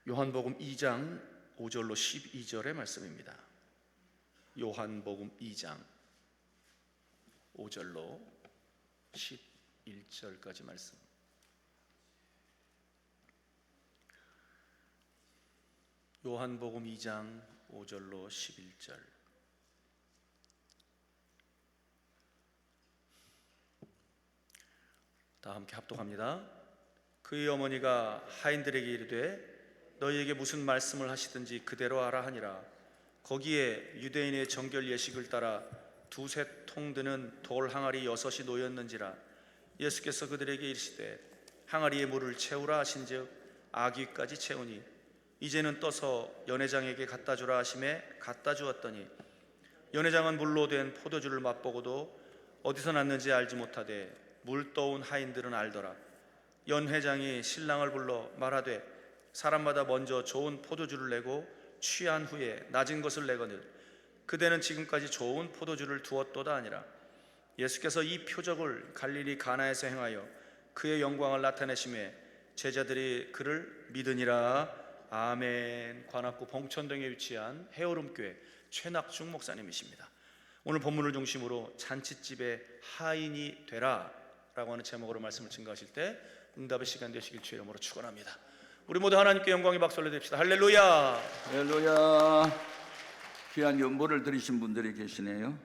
요한복음 2장 5절로 12절의 말씀입니다. 요한복음 2장 5절로 11절까지 말씀. 요한복음 2장 5절로 11절. 다 함께 합독합니다. 그의 어머니가 하인들에게 이르되 너희에게 무슨 말씀을 하시든지 그대로 하라 하니라. 거기에 유대인의 정결 예식을 따라 두세 통 드는 돌 항아리 6이 놓였는지라. 예수께서 그들에게 이르시되 항아리에 물을 채우라 하신즉 아귀까지 채우니 이제는 떠서 연회장에게 갖다 주라 하심에 갖다 주었더니 연회장은 물로 된 포도주를 맛보고도 어디서 났는지 알지 못하되 물 떠온 하인들은 알더라. 연회장이 신랑을 불러 말하되 사람마다 먼저 좋은 포도주를 내고 취한 후에 낮은 것을 내거늘 그대는 지금까지 좋은 포도주를 두었도다 하니라. 예수께서 이 표적을 갈릴리 가나에서 행하여 그의 영광을 나타내심에 제자들이 그를 믿으니라. 아멘. 관악구 봉천동에 위치한 해오름교회 최낙중 목사님이십니다. 오늘 본문을 중심으로 잔치집의 하인이 되라 라고 하는 제목으로 말씀을 증거하실 때 응답의 시간 되시길 주의 이름으로 축원합니다. 우리 모두 하나님께 영광의 박수를 드립시다. 할렐루야. 할렐루야. 귀한 연보를 드리신 분들이 계시네요.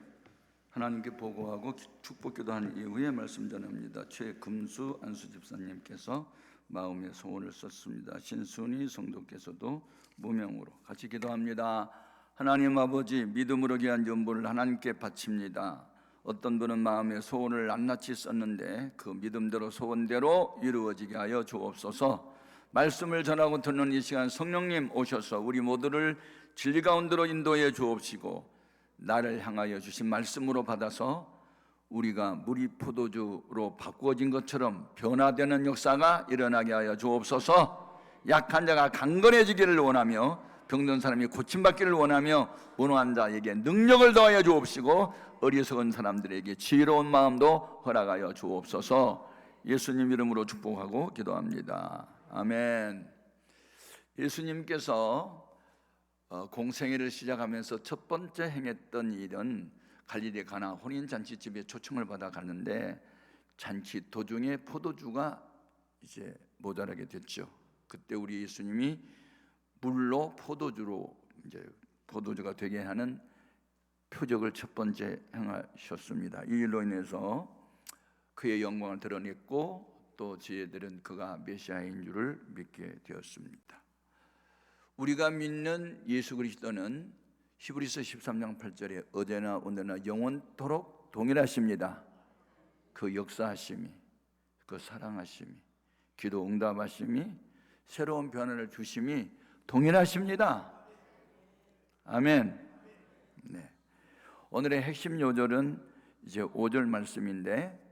하나님께 보고하고 축복기도한 이후에 말씀 전합니다. 최금수 안수 집사님께서 마음의 소원을 썼습니다. 신순희 성도께서도 무명으로 같이 기도합니다. 하나님 아버지, 믿음으로 귀한 연보를 하나님께 바칩니다. 어떤 분은 마음의 소원을 낱낱이 썼는데 그 믿음대로 소원대로 이루어지게 하여 주옵소서. 말씀을 전하고 듣는 이 시간 성령님 오셔서 우리 모두를 진리 가운데로 인도해 주옵시고 나를 향하여 주신 말씀으로 받아서 우리가 물이 포도주로 바꾸어진 것처럼 변화되는 역사가 일어나게 하여 주옵소서. 약한 자가 강건해지기를 원하며 병든 사람이 고침받기를 원하며 원한 자에게 능력을 더하여 주옵시고 어리석은 사람들에게 지혜로운 마음도 허락하여 주옵소서. 예수님 이름으로 축복하고 기도합니다. 아멘. 예수님께서 공생애를 시작하면서 첫 번째 행했던 일은 갈릴리 가나 혼인잔치집에 초청을 받아 갔는데 잔치 도중에 포도주가 이제 모자라게 됐죠. 그때 우리 예수님이 물로 포도주로 이제 포도주가 되게 하는 표적을 첫 번째 행하셨습니다. 이 일로 인해서 그의 영광을 드러냈고 또 저희들은 그가 메시아인 줄을 믿게 되었습니다. 우리가 믿는 예수 그리스도는 히브리서 13장 8절에 어제나 오늘나 영원토록 동일하십니다. 그 역사하심이, 그 사랑하심이, 기도 응답하심이, 새로운 변화를 주심이 동일하십니다. 아멘. 네. 오늘의 핵심 요절은 이제 5절 말씀인데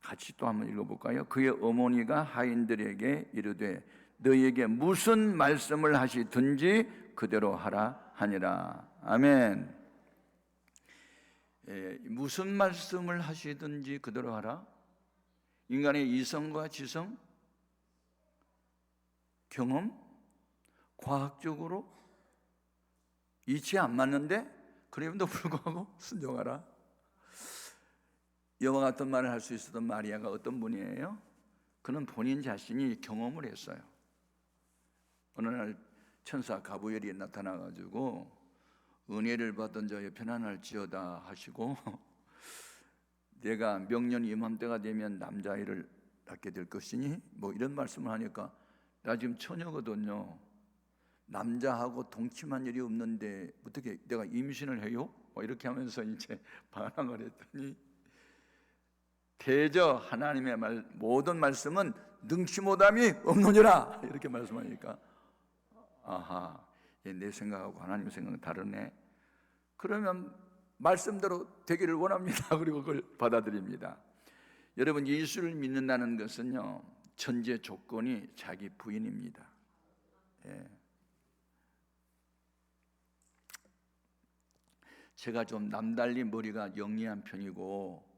같이 또 한번 읽어볼까요? 그의 어머니가 하인들에게 이르되 너희에게 무슨 말씀을 하시든지 그대로 하라 하니라. 아멘. 무슨 말씀을 하시든지 그대로 하라. 인간의 이성과 지성, 경험, 과학적으로 이치 안 맞는데 그럼에도 불구하고 순종하라. 이와 같은 말을 할 수 있었던 마리아가 어떤 분이에요? 그는 본인 자신이 경험을 했어요. 어느 날 천사 가브리엘이 나타나가지고 은혜를 받은 자여 편안할지어다 하시고 내가 명년 이맘때가 되면 남자아이를 낳게 될 것이니 뭐 이런 말씀을 하니까 나 지금 처녀거든요. 남자하고 동침한 일이 없는데 어떻게 내가 임신을 해요? 뭐 이렇게 하면서 이제 반항을 했더니 대저 하나님의 말 모든 말씀은 능치 못함이 없느니라 이렇게 말씀하니까 아하, 내 생각하고 하나님 생각은 다르네. 그러면 말씀대로 되기를 원합니다. 그리고 그걸 받아들입니다. 여러분, 예수를 믿는다는 것은요 전제 조건이 자기 부인입니다. 예. 제가 좀 남달리 머리가 영리한 편이고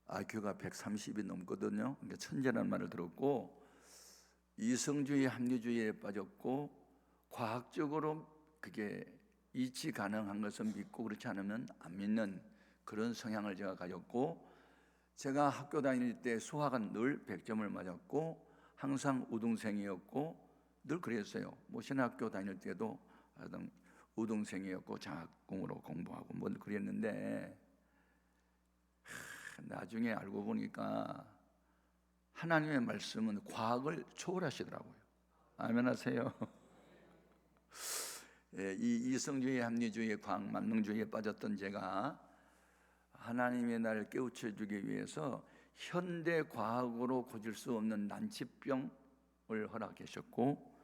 IQ가 130이 넘거든요. 그러니까 천재라는 말을 들었고 이성주의, 합리주의에 빠졌고 과학적으로 그게 이치 가능한 것은 믿고 그렇지 않으면 안 믿는 그런 성향을 제가 가졌고, 제가 학교 다닐 때 수학은 늘 100점을 맞았고 항상 우등생이었고 늘 그랬어요. 뭐 신학교 다닐 때도 하여튼 우등생이었고 장학금으로 공부하고 뭐 그랬는데, 나중에 알고 보니까 하나님의 말씀은 과학을 초월하시더라고요. 아멘 하세요. 이 이성주의, 합리주의, 과학 만능주의에 빠졌던 제가 하나님의 나를 깨우쳐 주기 위해서 현대 과학으로 고칠 수 없는 난치병을 허락하셨고,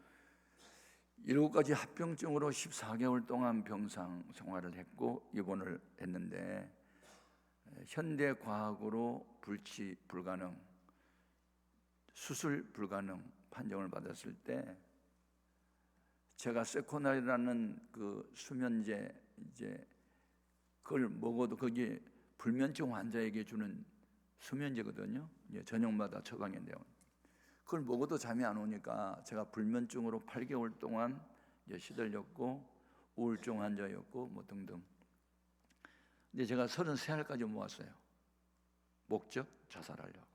7가지 합병증으로 14개월 동안 병상 생활을 했고 입원을 했는데, 현대 과학으로 불치 불가능, 수술 불가능 판정을 받았을 때, 제가 세코날이라는 그 수면제, 이제 그걸 먹어도 그게 불면증 환자에게 주는 수면제거든요. 이제 저녁마다 처방인데요. 그걸 먹어도 잠이 안 오니까 제가 불면증으로 8개월 동안 이제 시들렸고 우울증 환자였고 뭐 등등. 근데 제가 33알까지 모았어요. 목적 자살하려고.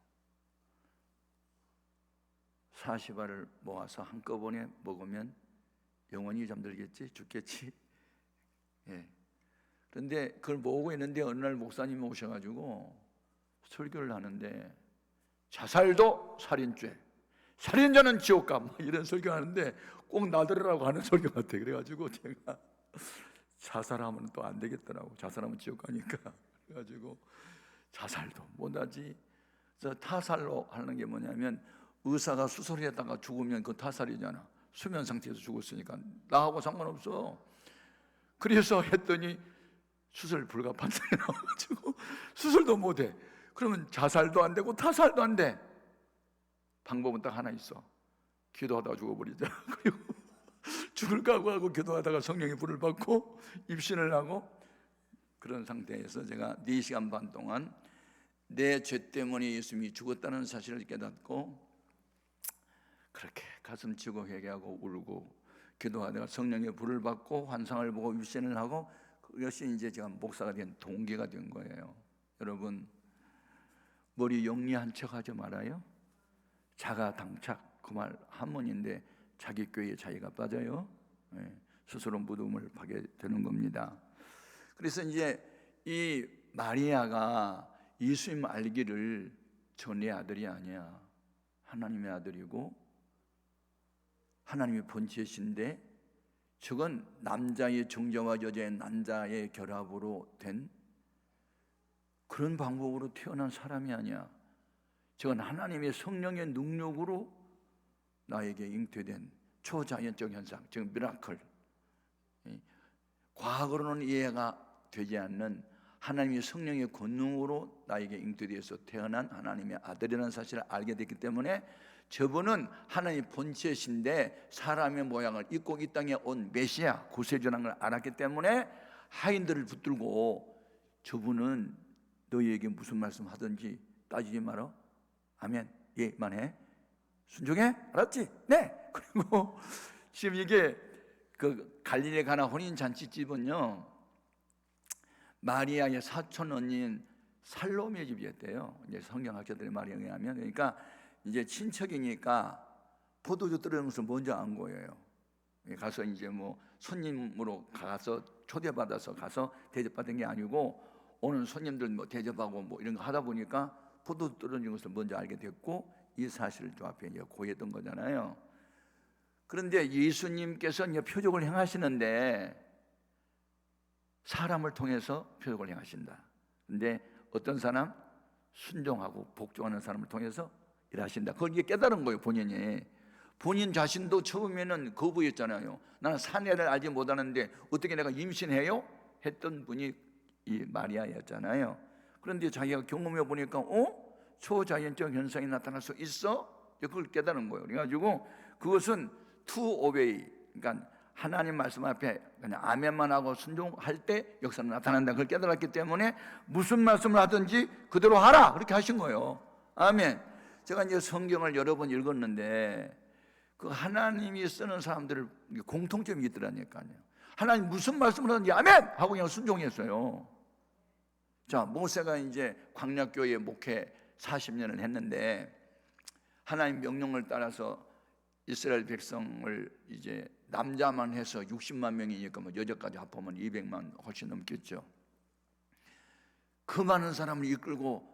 40알을 모아서 한꺼번에 먹으면 영원히 잠들겠지, 죽겠지. 예. 그런데 그걸 모으고 있는데 어느 날 목사님이 오셔가지고 설교를 하는데, 자살도 살인죄, 살인자는 지옥가, 뭐 이런 설교하는데 꼭 나들으라고 하는 설교 같아. 그래가지고 제가 자살하면 또 안 되겠더라고. 자살하면 지옥 가니까. 그래가지고 자살도 못하지. 그래서 타살로 하는 게 뭐냐면, 의사가 수술했다가 죽으면 그 타살이잖아. 수면 상태에서 죽었으니까 나하고 상관없어. 그래서 했더니 수술 불가 판정이 나와가지고 수술도 못해. 그러면 자살도 안 되고 타살도 안 돼. 방법은 딱 하나 있어. 기도하다가 죽어버리자. 그리고 죽을 각오하고 기도하다가 성령의 불을 받고 입신을 하고, 그런 상태에서 제가 4시간 반 동안 내 죄 때문에 예수님이 죽었다는 사실을 깨닫고, 그렇게 가슴 치고 회개하고 울고 기도하다가 성령의 불을 받고 환상을 보고 입신을 하고, 그것이 이제 제가 목사가 된 동기가 된 거예요. 여러분, 머리 영리한 척 하지 말아요. 자가 당착, 그 말 한문인데 자기 꾀에 자기가 빠져요. 스스로 무덤을 파게 되는 겁니다. 그래서 이제 이 마리아가 예수님 알기를 저 내 아들이 아니야, 하나님의 아들이고 하나님의 본체신데, 저건 남자의 정자와 여자의 난자의 결합으로 된 그런 방법으로 태어난 사람이 아니야. 저건 하나님의 성령의 능력으로 나에게 잉태된 초자연적 현상, 즉 미라클, 과학으로는 이해가 되지 않는 하나님의 성령의 권능으로 나에게 잉태되어서 태어난 하나님의 아들이라는 사실을 알게 됐기 때문에, 저분은 하나님의 본체신데 사람의 모양을 입고 이 땅에 온 메시아, 구세주라는 걸 알았기 때문에 하인들을 붙들고, 저분은 너희에게 무슨 말씀 하든지 따지지 마라. 아멘. 예만 해. 순종해? 알았지? 네. 그리고 지금 이게 그 갈릴리 가나 혼인 잔치집은요, 마리아의 사촌 언니인 살로메 집이었대요. 이제 성경학자들의 말에 의하면. 그러니까 이제 친척이니까 포도주 떨어지는 것을 먼저 안 거예요. 가서 이제 뭐 손님으로 가서 초대받아서 가서 대접받은 게 아니고, 오는 손님들 뭐 대접하고 뭐 이런 거 하다 보니까 포도주 떨어지는 것을 먼저 알게 됐고, 이 사실을 저 앞에 이제 고했던 거잖아요. 그런데 예수님께서 이제 표적을 행하시는데 사람을 통해서 표적을 행하신다. 근데 어떤 사람? 순종하고 복종하는 사람을 통해서 일하신다. 그걸 이제 깨달은 거예요. 본인 자신도 처음에는 거부했잖아요. 나는 사내를 알지 못하는데 어떻게 내가 임신해요? 했던 분이 이 마리아였잖아요. 그런데 자기가 경험해 보니까 초자연적 현상이 나타날 수 있어? 그걸 깨달은 거예요. 그래가지고 그것은 to obey, 그러니까 하나님 말씀 앞에 그냥 아멘만 하고 순종할 때 역사는 나타난다. 그걸 깨달았기 때문에 무슨 말씀을 하든지 그대로 하라, 그렇게 하신 거예요. 아멘. 제가 이제 성경을 여러 번 읽었는데 그 하나님이 쓰는 사람들을 공통점이 있더라니까요. 하나님 무슨 말씀을 하는지 아멘 하고 그냥 순종했어요. 자, 모세가 이제 광야교회 목회 40년을 했는데 하나님 명령을 따라서 이스라엘 백성을 이제 남자만 해서 60만 명이니까 뭐 여자까지 합하면 200만 훨씬 넘겠죠. 그 많은 사람을 이끌고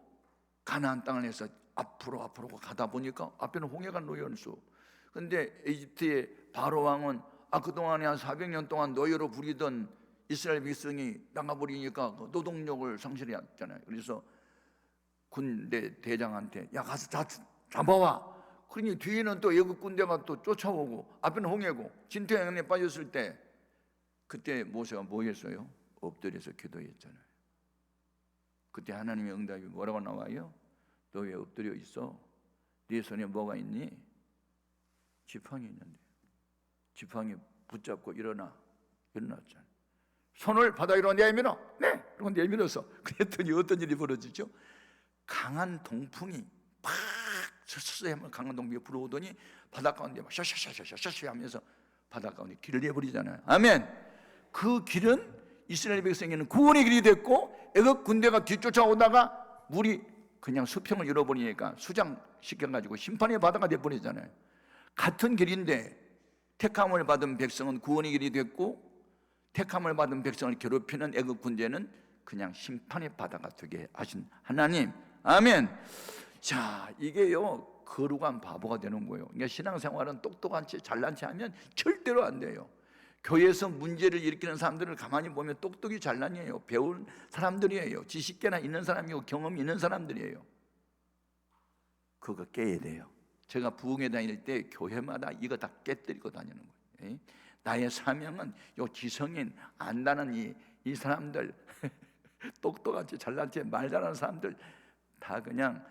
가나안 땅을 해서 앞으로 가다 보니까 앞에는 홍해가 놓여있어. 근데 이집트의 바로 왕은 그동안에 한 400년 동안 노예로 부리던 이스라엘 백성이 나가버리니까 노동력을 상실했잖아요. 그래서 군대 대장한테 야 가서 잡아와. 그러니 뒤에는 또 애국 군대가 또 쫓아오고 앞에는 홍해고 진퇴양난에 빠졌을 때 그때 모세가 뭐 했어요? 엎드려서 기도했잖아요. 그때 하나님의 응답이 뭐라고 나와요? 너 왜 엎드려 있어? 네 손에 뭐가 있니? 지팡이 있는데 지팡이 붙잡고 일어났잖아요. 손을 바다 위로 내밀어. 네. 그리고 내밀어서 그랬더니 어떤 일이 벌어지죠? 강한 동풍이 팍 서서히 하면 강한 동풍이 불어오더니 바다 가운데 막 샤샤샤샤샤 하면서 바다 가운데 길을 내버리잖아요. 아멘. 그 길은 이스라엘 백성에게는 구원의 길이 됐고 애굽 군대가 뒤쫓아오다가 물이 그냥 수평을 잃어버리니까 수장시켜가지고 심판의 바다가 돼버리잖아요. 같은 길인데 택함을 받은 백성은 구원의 길이 됐고 택함을 받은 백성을 괴롭히는 애굽 군대는 그냥 심판의 바다가 되게 하신 하나님. 아멘. 자, 이게요 거룩한 바보가 되는 거예요. 그러니까 신앙생활은 똑똑한 채 잘난 채 하면 절대로 안 돼요. 교회에서 문제를 일으키는 사람들을 가만히 보면 똑똑이 잘난이에요. 배운 사람들이에요. 지식계나 있는 사람이고 경험이 있는 사람들이에요. 그거 깨야 돼요. 제가 부흥회 다닐 때 교회마다 이거 다 깨뜨리고 다니는 거예요. 나의 사명은 요 지성인 안다는 이 사람들 똑똑하지 잘난 채 말 잘하는 사람들 다 그냥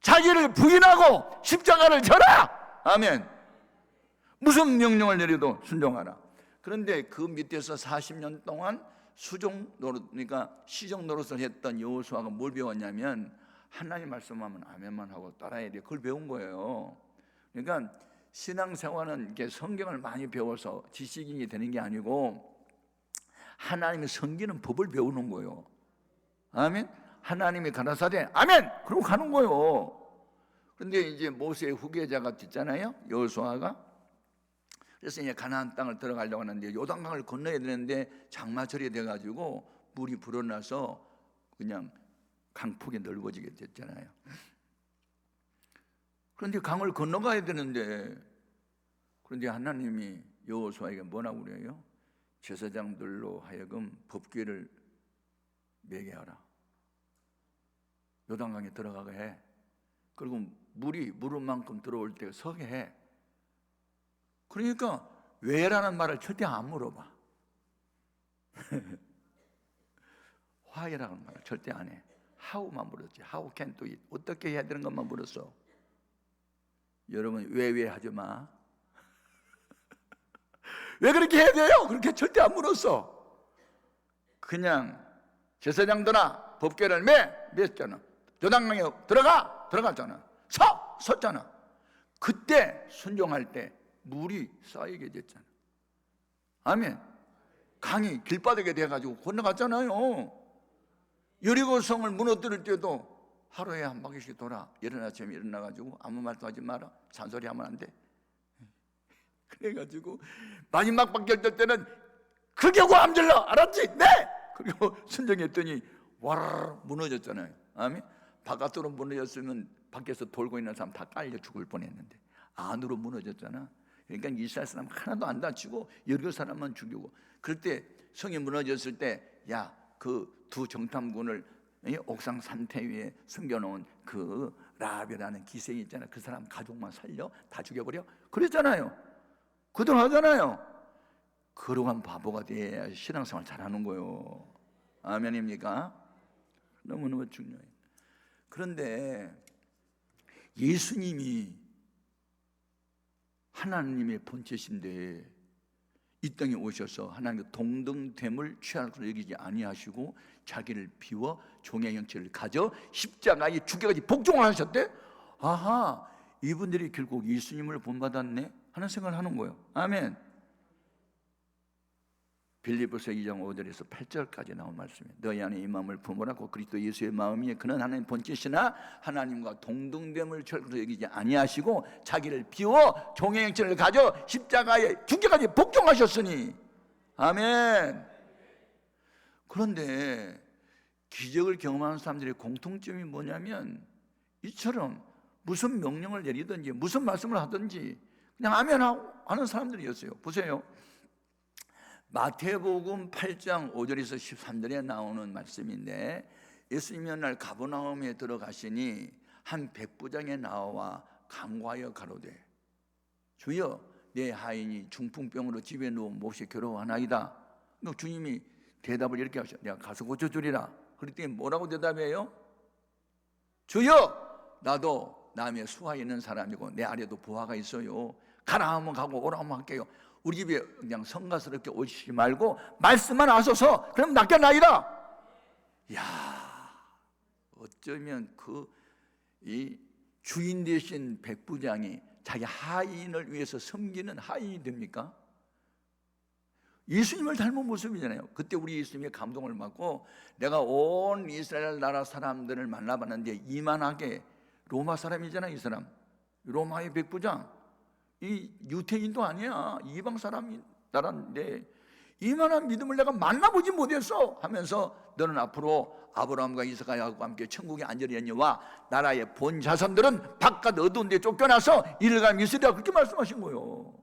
자기를 부인하고 십자가를 져라. 아멘. 무슨 명령을 내려도 순종하라. 그런데 그 밑에서 40년 동안 수종 노릇, 그러니까 시종 노릇을 했던 여호수아가 뭘 배웠냐면 하나님 말씀하면 아멘만 하고 따라야 돼. 그걸 배운 거예요. 그러니까 신앙생활은 이렇게 성경을 많이 배워서 지식인이 되는 게 아니고 하나님의 섬기는 법을 배우는 거예요. 아멘. 하나님이 가라사대 아멘. 그러고 가는 거예요. 그런데 이제 모세의 후계자가 됐잖아요. 여호수아가. 그래서 이제 가나안 땅을 들어가려고 하는데 요단강을 건너야 되는데 장마철이 돼가지고 물이 불어나서 그냥 강폭이 넓어지게 됐잖아요. 그런데 강을 건너가야 되는데 그런데 하나님이 여호수아에게 뭐라고 그래요? 제사장들로 하여금 법궤를 매게 하라. 요단강에 들어가게 해. 그리고 물이 무릎만큼 들어올 때 서게 해. 그러니까 왜라는 말을 절대 안 물어봐. why라는 말을 절대 안 해. how만 물었지. how can do it. 어떻게 해야 되는 것만 물었어. 여러분 왜 하지 마. 왜 그렇게 해야 돼요? 그렇게 절대 안 물었어. 그냥 제사장들아 법궤를 맸잖아. 요단강에 들어갔잖아. 섰잖아. 그때 순종할 때 물이 쌓이게 됐잖아. 아멘. 강이 길바닥에 돼가지고 건너갔잖아요. 여리고성을 무너뜨릴 때도 하루에 한 바퀴씩 돌아. 이른 아침에 일어나가지고 아무 말도 하지 마라. 잔소리 하면 안 돼. 그래가지고 마지막 바퀴 될 때는 크게 고함 질러. 알았지? 네. 그리고 순종했더니 와르르 무너졌잖아요. 아멘. 바깥으로 무너졌으면 밖에서 돌고 있는 사람 다 깔려 죽을 뻔했는데 안으로 무너졌잖아. 그러니까 이스라엘 사람 하나도 안 다치고 여러 사람만 죽이고. 그럴 때 성이 무너졌을 때 야, 그 두 정탐꾼을 옥상 산태 위에 숨겨놓은 그 라합이라는 기생이 있잖아. 그 사람 가족만 살려 다 죽여버려. 그랬잖아요. 그들 하잖아요. 그러한 바보가 돼야 신앙생활 잘하는 거예요. 아멘입니까? 너무너무 중요해요. 그런데 예수님이 하나님의 본체신데 이 땅에 오셔서 하나님과 동등됨을 취할 것으로 여기지 아니하시고 자기를 비워 종의 형체를 가져 십자가에 죽게까지 복종을 하셨대. 아하, 이분들이 결국 예수님을 본받았네 하는 생각을 하는 거예요. 아멘. 빌립보서 2장 5절에서 8절까지 나온 말씀이에요. 너희 안에 이 마음을 품으라고 그리스도 예수의 마음이 그는 하나님 본짓이나 하나님과 동등됨을 절대로 여기지 아니하시고 자기를 비워 종의 형체를 가져 십자가에 죽기까지 복종하셨으니. 아멘. 그런데 기적을 경험하는 사람들의 공통점이 뭐냐면 이처럼 무슨 명령을 내리든지 무슨 말씀을 하든지 그냥 아멘 하는 사람들이었어요. 보세요. 마태복음 8장 5절에서 13절에 나오는 말씀인데, 예수님이 어느 날 가버나움에 들어가시니 한 백부장에 나와 간구하여 가로되 주여 내 하인이 중풍병으로 집에 누워 몹시 괴로워하나이다. 주님이 대답을 이렇게 하셔. 내가 가서 고쳐주리라. 그랬더니 뭐라고 대답해요? 주여 나도 남의 수하에 있는 사람이고 내 아래도 부하가 있어요. 가라 하면 가고 오라 하면 할게요. 우리 집에 그냥 성가스럽게 오시지 말고 말씀만 하소서. 그럼 낫겠나이다. 야, 어쩌면 이 주인 되신 백부장이 자기 하인을 위해서 섬기는 하인이 됩니까? 예수님을 닮은 모습이잖아요. 그때 우리 예수님의 감동을 받고 내가 온 이스라엘 나라 사람들을 만나봤는데 이만하게 로마 사람이잖아요. 이 사람 로마의 백부장, 이 유태인도 아니야. 이방 사람 나라인데 이만한 믿음을 내가 만나보지 못했어 하면서 너는 앞으로 아브라함과 이삭과 함께 천국에 앉으려니와 나라의 본 자손들은 바깥 어두운 데 쫓겨나서 이를 가면 있으리라. 그렇게 말씀하신 거예요.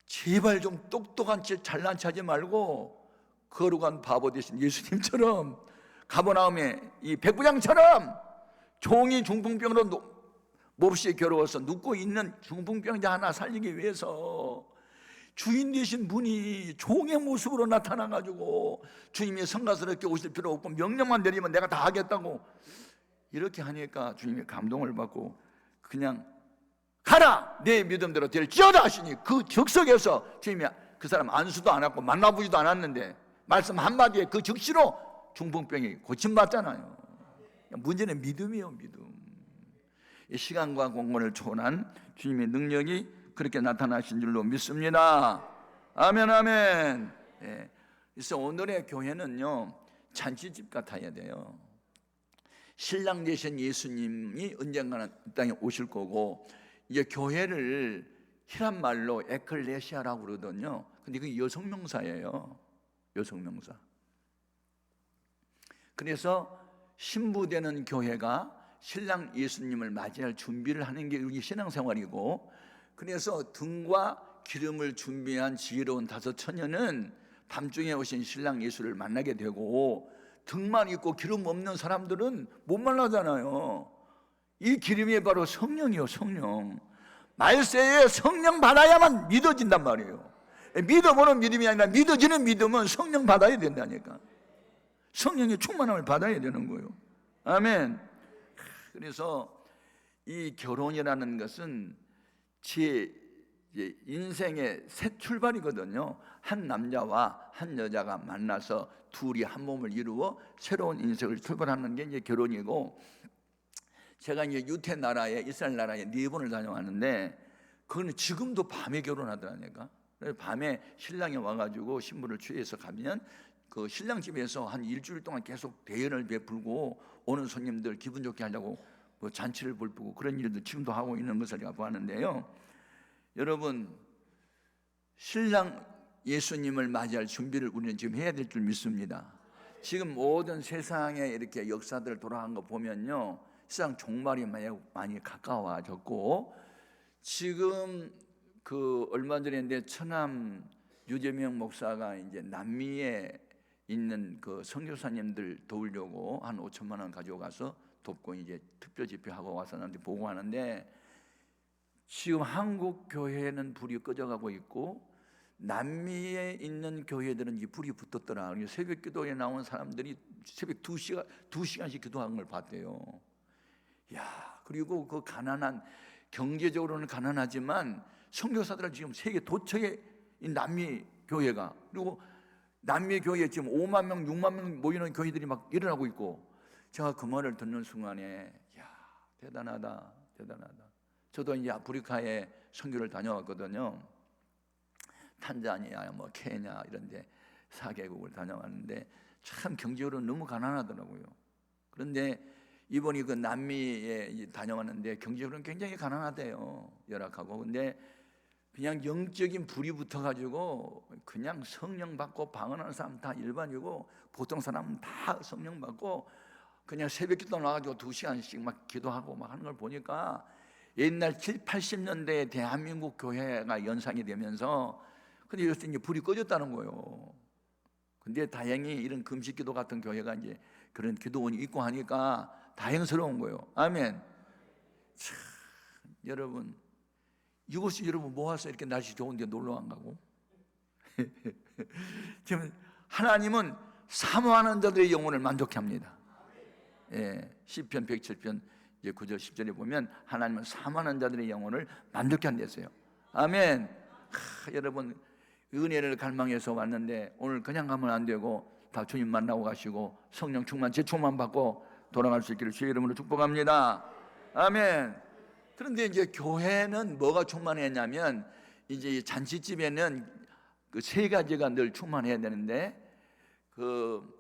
제발 좀 똑똑한 채 잘난 체하지 말고 거룩한 바보 되신 예수님처럼 가버나움에 이 백부장처럼 종이 중풍병으로 몹시 괴로워서 눕고 있는 중풍병자 하나 살리기 위해서 주인 되신 분이 종의 모습으로 나타나가지고 주님이 성가스럽게 오실 필요 없고 명령만 내리면 내가 다 하겠다고 이렇게 하니까 주님이 감동을 받고 그냥 가라 내 믿음대로 될지어다 하시니 그 즉석에서 주님이 그 사람 안수도 안 하고 만나보지도 않았는데 말씀 한마디에 그 즉시로 중풍병이 고침받잖아요. 문제는 믿음이에요. 믿음. 시간과 공간을 초월한 주님의 능력이 그렇게 나타나신 줄로 믿습니다. 아멘 아멘. 그래서 오늘의 교회는요 잔치집 같아야 돼요. 신랑 되신 예수님이 언젠가는 이 땅에 오실 거고 이제 교회를 히란 말로 에클레시아라고 그러거든요. 근데 그게 여성명사예요. 여성명사. 그래서 신부되는 교회가 신랑 예수님을 맞이할 준비를 하는 게 우리 신앙생활이고, 그래서 등과 기름을 준비한 지혜로운 다섯 처녀는 밤중에 오신 신랑 예수를 만나게 되고, 등만 있고 기름 없는 사람들은 못 만나잖아요. 이 기름이 바로 성령이요. 성령. 말세에 성령 받아야만 믿어진단 말이에요. 믿음 오는 믿음이 아니라 믿어지는 믿음은 성령 받아야 된다니까. 성령의 충만함을 받아야 되는 거예요. 아멘. 그래서 이 결혼이라는 것은 제 인생의 새 출발이거든요. 한 남자와 한 여자가 만나서 둘이 한 몸을 이루어 새로운 인생을 출발하는 게 이제 결혼이고, 제가 이제 유태 나라에 이스라엘 나라에 4번을 다녀왔는데 그거는 지금도 밤에 결혼하더라니까. 밤에 신랑이 와가지고 신부를 취해서 가면 그 신랑 집에서 한 일주일 동안 계속 대연을 베풀고 오는 손님들 기분 좋게 하려고 뭐 잔치를 벌이고 그런 일도 지금도 하고 있는 것을 제가 보았는데요. 여러분, 신랑 예수님을 맞이할 준비를 우리는 지금 해야 될 줄 믿습니다. 지금 모든 세상에 이렇게 역사들 돌아간 거 보면요, 세상 종말이 많이 가까워졌고, 지금 그 얼마 전에 천암 유재명 목사가 이제 남미에 있는 그 선교사님들 도우려고 한 5천만 원 가져가서 돕고 이제 특별 집회하고 와서 나한테 보고하는데, 지금 한국 교회는 불이 꺼져가고 있고 남미에 있는 교회들은 이 불이 붙었더라. 새벽 기도에 나온 사람들이 새벽 2시간씩 기도하는 걸 봤대요. 야, 그리고 그 가난한, 경제적으로는 가난하지만 선교사들은 지금 세계 도처에 이 남미 교회가, 그리고 남미 교회에 지금 5만 명, 6만 명 모이는 교회들이 막 일어나고 있고, 제가 그 말을 듣는 순간에 야, 대단하다, 대단하다. 저도 이제 아프리카에 선교를 다녀왔거든요. 탄자니아, 뭐 케냐 이런데 4개국을 다녀왔는데 참 경제적으로 너무 가난하더라고요. 그런데 이번이 그 남미에 다녀왔는데 경제적으로는 굉장히 가난하대요. 열악하고. 근데 그냥 영적인 불이 붙어가지고 그냥 성령 받고 방언하는 사람 다 일반이고 보통 사람은 다 성령 받고 그냥 새벽 기도 나와가지고 2시간씩 막 기도하고 막 하는 걸 보니까 옛날 70, 80년대에 대한민국 교회가 연상이 되면서 근데 요새 이제 불이 꺼졌다는 거예요. 근데 다행히 이런 금식 기도 같은 교회가 이제 그런 기도원이 있고 하니까 다행스러운 거예요. 아멘. 참, 여러분 이곳이 여러분 모아서 이렇게 날씨 좋은데 놀러 안 가고 지금 하나님은 사모하는 자들의 영혼을 만족해 합니다. 예, 시편 107편 9절 10절에 보면 하나님은 사모하는 자들의 영혼을 만족해 한댔어요. 아멘. 여러분 은혜를 갈망해서 왔는데 오늘 그냥 가면 안 되고 다 주님 만나고 가시고 성령 충만 제충만 받고 돌아갈 수 있기를 주의 이름으로 축복합니다. 아멘. 그런데 이제 교회는 뭐가 충만했냐면 이제 잔치집에는 그 3가지가 늘 충만해야 되는데 그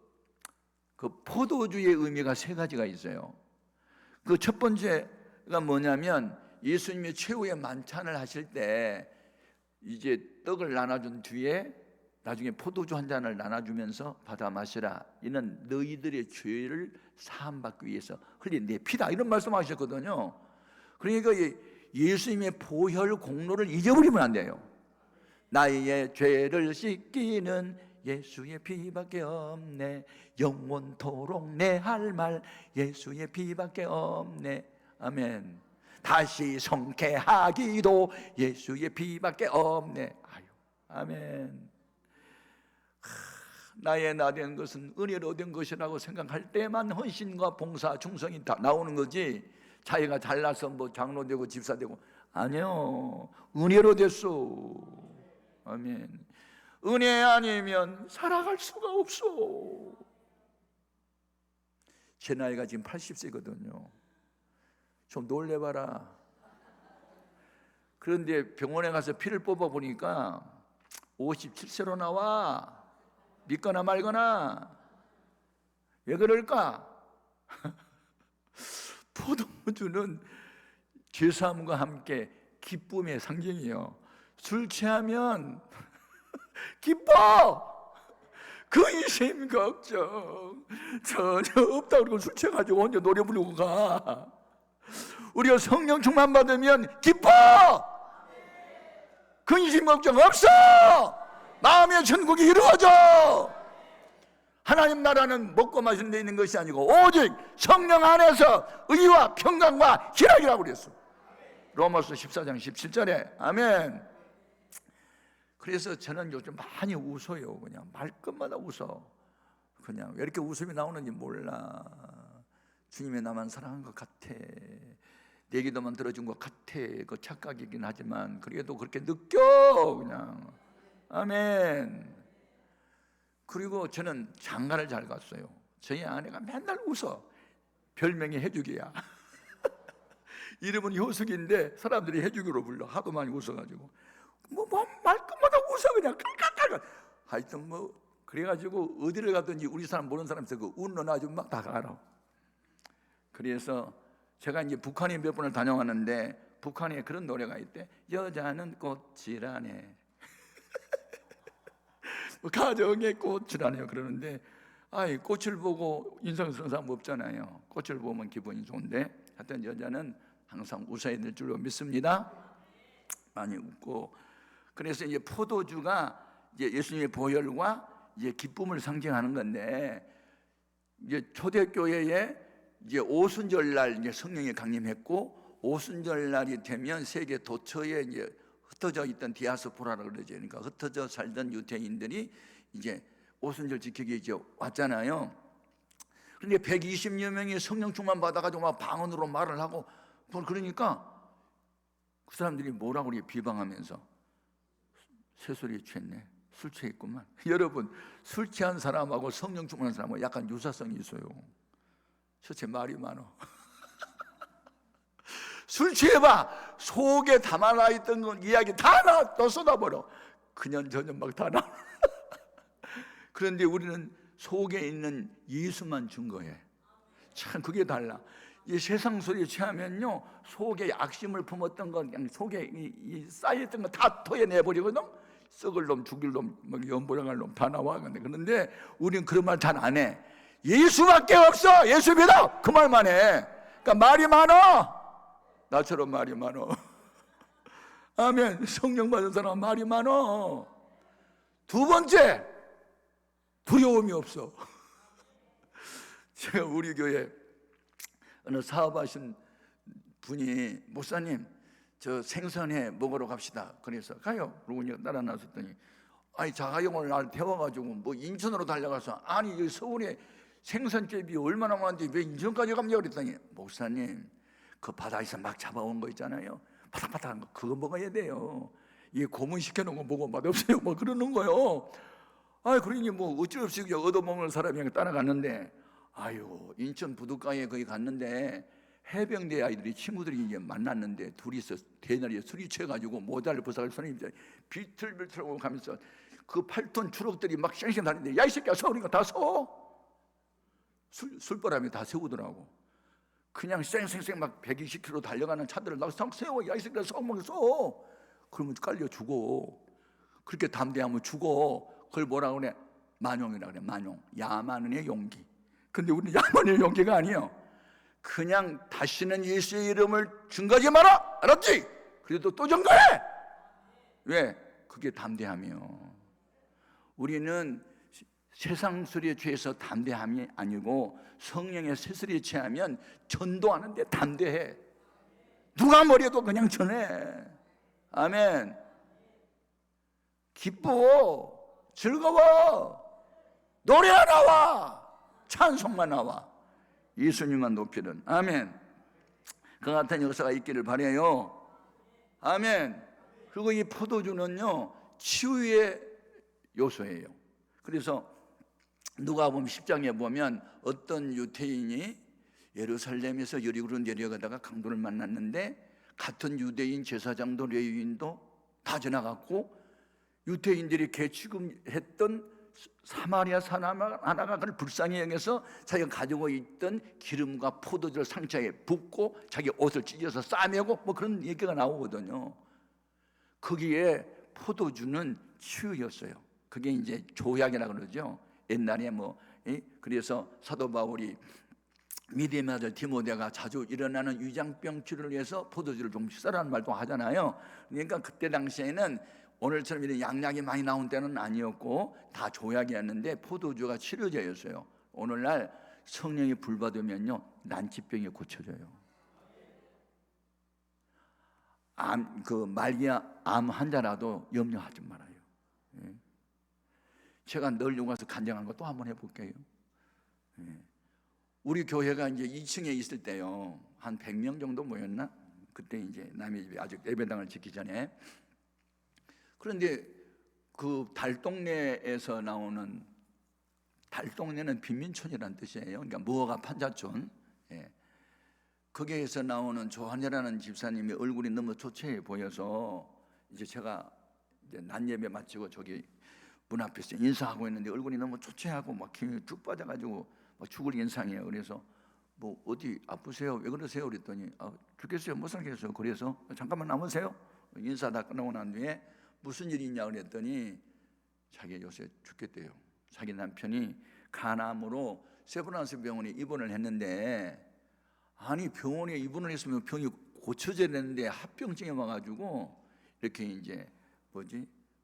포도주의 의미가 3가지가 있어요. 그 첫 번째가 뭐냐면 예수님이 최후의 만찬을 하실 때 이제 떡을 나눠준 뒤에 나중에 포도주 한 잔을 나눠주면서 받아 마시라. 이는 너희들의 죄를 사함받기 위해서 흘린 내 피다. 이런 말씀하셨거든요. 그러니까 예수님의 보혈 공로를 잊어버리면 안 돼요. 나의 죄를 씻기는 예수의 피밖에 없네. 영원토록 내 할 말 예수의 피밖에 없네. 아멘. 다시 성쾌하기도 예수의 피밖에 없네. 아유, 아멘. 나의 나된 것은 은혜로 얻은 것이라고 생각할 때만 헌신과 봉사, 충성이 다 나오는 거지. 자기가 잘나서 뭐 장로 되고 집사 되고 아니요. 은혜로 됐어. 아멘. 은혜 아니면 살아갈 수가 없어. 제 나이가 지금 80세거든요. 좀 놀래봐라. 그런데 병원에 가서 피를 뽑아보니까 57세로 나와. 믿거나 말거나. 왜 그럴까? 포도주는 죄사함과 함께 기쁨의 상징이에요. 술 취하면 기뻐. 근심 걱정 전혀 없다고 그러고 술 취해가지고 혼자 노래 부르고 가. 우리가 성령 충만 받으면 기뻐. 근심 걱정 없어. 마음의 천국이 이루어져. 하나님 나라는 먹고 마시는 데 있는 것이 아니고 오직 성령 안에서 의와 평강과 희락이라고 그랬어. 로마서 14장 17절에 아멘. 그래서 저는 요즘 많이 웃어요. 그냥 말끝마다 웃어. 그냥 왜 이렇게 웃음이 나오는지 몰라. 주님의 나만 사랑한 것 같아. 내 기도만 들어준 것 같아. 그 착각이긴 하지만 그래도 그렇게 느껴. 그냥 아멘. 그리고 저는 장가를 잘 갔어요. 저희 아내가 맨날 웃어. 별명이 해주기야. 이름은 효숙인데 사람들이 해주기로 불러. 하도 많이 웃어가지고 뭐 말끝마다 웃어. 그냥 깔깔깔. 하여튼 뭐 그래가지고 어디를 가든지 우리 사람 모르는 사람한테 그 웃는 아줌마 다 알아. 그래서 제가 이제 북한에 몇 번을 다녀왔는데 북한에 그런 노래가 있대. 여자는 꽃이라네. 가정의 꽃이라네요. 그러는데 아이 꽃을 보고 인상 쓰는 사람 없잖아요. 꽃을 보면 기분이 좋은데 하여튼 여자는 항상 웃어야 될 줄로 믿습니다. 많이 웃고. 그래서 이제 포도주가 이제 예수님의 보혈과 이제 기쁨을 상징하는 건데 이제 초대교회에 이제 오순절날 이제 성령이 강림했고 오순절 날이 되면 세계 도처에 이제 흩어져 있던 디아스포라라고 그러죠. 그러니까 흩어져 살던 유대인들이 이제 오순절 지키기 이제 왔잖아요. 그런데 120여 명이 성령 충만 받아가지고 막 방언으로 말을 하고 그러니까 그 사람들이 뭐라고 우리 비방하면서 새소리에 취했네. 술 취했구만. 여러분 술 취한 사람하고 성령 충만한 사람하고 약간 유사성이 있어요. 첫째 말이 많어. 술 취해봐. 속에 담아놔 있던 건 이야기 다 또 쏟아버려. 그년 저년 막 다 나와. 그런데 우리는 속에 있는 예수만 준 거예요. 참 그게 달라. 이 세상 소리에 취하면요, 속에 약심을 품었던 건 그냥 속에 이 쌓여있던 거 다 토해내버리거든. 썩을 놈, 죽일 놈, 막 연보령할 놈 다 나와. 그런데 우리는 그런 말 잘 안 해. 예수밖에 없어. 예수 믿어. 그 말만 해. 그러니까 말이 많아. 나처럼 말이 많아. 아멘. 성령 받은 사람은 말이 많아. 두 번째, 두려움이 없어. 제가 우리 교회 어느 사업하신 분이, 목사님 저 생선회 먹으러 갑시다. 그래서 가요. 그러고 따라 나섰더니, 아니 자가용을 날 태워가지고 뭐 인천으로 달려가서, 아니 여기 서울에 생선집이 얼마나 많은데 왜 인천까지 갑니까? 그랬더니, 목사님 그 바다에서 막 잡아온 거 있잖아요, 바삭바삭한 거, 그거 먹어야 돼요. 이게 고문 시켜놓은 거 먹어 맛없어요. 뭐 그러는 거요. 아, 그러니 뭐 어쩔 수 없이 얻어먹는 사람이 따라갔는데, 아유, 인천 부둣가에 거기 갔는데 해병대 아이들이, 친구들이 이제 만났는데, 둘이서 대나리에 술이 취해가지고 모자를 벗어갈 손님들 비틀비틀하고 가면서 그 8톤 추럭들이 막 쌩쌩 다니는데, 야 이 새끼야 서우니까 다 서. 술바람에 다 세우더라고. 그냥 쌩쌩쌩 막 120km 달려가는 차들을 나 세워. 야 이 새끼야 서먹 서. 그러면 깔려 죽어. 그렇게 담대하면 죽어. 그걸 뭐라고 그래? 만용이라 그래. 만용. 야만의 용기. 근데 우리는 야만의 용기가 아니에요. 그냥 다시는 예수의 이름을 증거하지 마라. 알았지? 그래도 또 증거해. 왜? 그게 담대함이요. 우리는 세상 소리에 취해서 담대함이 아니고, 성령의 새소리에 취하면 전도하는데 담대해. 누가 뭐래도 그냥 전해. 아멘. 기뻐. 즐거워. 노래가 나와. 찬송만 나와. 예수님만 높이는. 아멘. 그 같은 역사가 있기를 바라요. 아멘. 그리고 이 포도주는요, 치유의 요소예요. 그래서 누가복음 10장에 보면 어떤 유대인이 예루살렘에서 여리고로 내려가다가 강도를 만났는데, 같은 유대인 제사장도 레위인도 다 지나갔고, 유대인들이 개취금했던 사마리아 사람 하나가 그를 불쌍히 여겨서 자기가 가지고 있던 기름과 포도주를 상처에 붓고 자기 옷을 찢어서 싸매고, 뭐 그런 얘기가 나오거든요. 거기에 포도주는 치유였어요. 그게 이제 조약이라 그러죠. 옛날에 그래서 사도 바울이 믿음의 아들 디모데가 자주 일어나는 위장병 치료를 위해서 포도주를 좀 쓰라는 말도 하잖아요. 그러니까 그때 당시에는 오늘처럼 이런 양약이 많이 나온 때는 아니었고 다 조약이었는데 포도주가 치료제였어요. 오늘날 성령이 불받으면요, 난치병이 고쳐져요. 말기암 환자라도 염려하지 말아요. 제가 늘 여기 와서 간증하는 거 또 한번 해볼게요. 우리 교회가 이제 2층에 있을 때요, 한 100명 정도 모였나? 그때 이제 남의 집에 아직 예배당을 짓기 전에. 그런데 그 달동네에서 나오는, 달동네는 빈민촌이라는 뜻이에요. 그러니까 무허가 판자촌. 거기에서 나오는 조한이라는 집사님이 얼굴이 너무 초췌해 보여서, 이제 제가 이제 낮 예배 마치고 저기 문 앞에서 인사하고 있는데 얼굴이 너무 초췌하고 막 힘이 쭉 빠져가지고 막 죽을 인상이에요. 그래서 뭐 어디 아프세요? 왜 그러세요? 그랬더니 죽겠어요, 못 살겠어요. 그래서 잠깐만 남으세요. 인사 다 끝나고 난 뒤에 무슨 일이 있냐 그랬더니 자기 요새 죽겠대요. 자기 남편이 간암으로 세브란스 병원에 입원을 했는데, 아니 병원에 입원을 했으면 병이 고쳐져야 되는데 합병증이 와가지고 이렇게 이제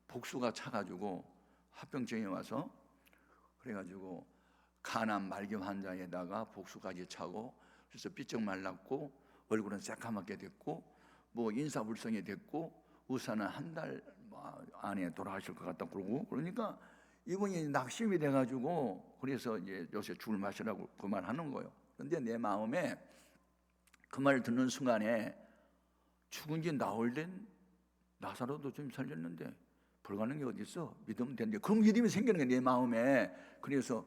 복수가 차가지고 합병증이 와서, 그래가지고 간암 말기 환자에다가 복수까지 차고, 그래서 삐쩍 말랐고 얼굴은 새까맣게 됐고 뭐 인사불성이 됐고 의사는 한 달 안에 돌아가실 것 같다 그러고, 그러니까 이분이 낙심이 돼가지고 그래서 이제 요새 죽을 마시라고 그 말 하는 거예요. 그런데 내 마음에 그 말을 듣는 순간에 죽은 지 나흘 된 나사로도 좀 살렸는데 불가능한 게 어디 있어? 믿으면 되는데, 그런 믿음이 생기는 거예요, 내 마음에. 그래서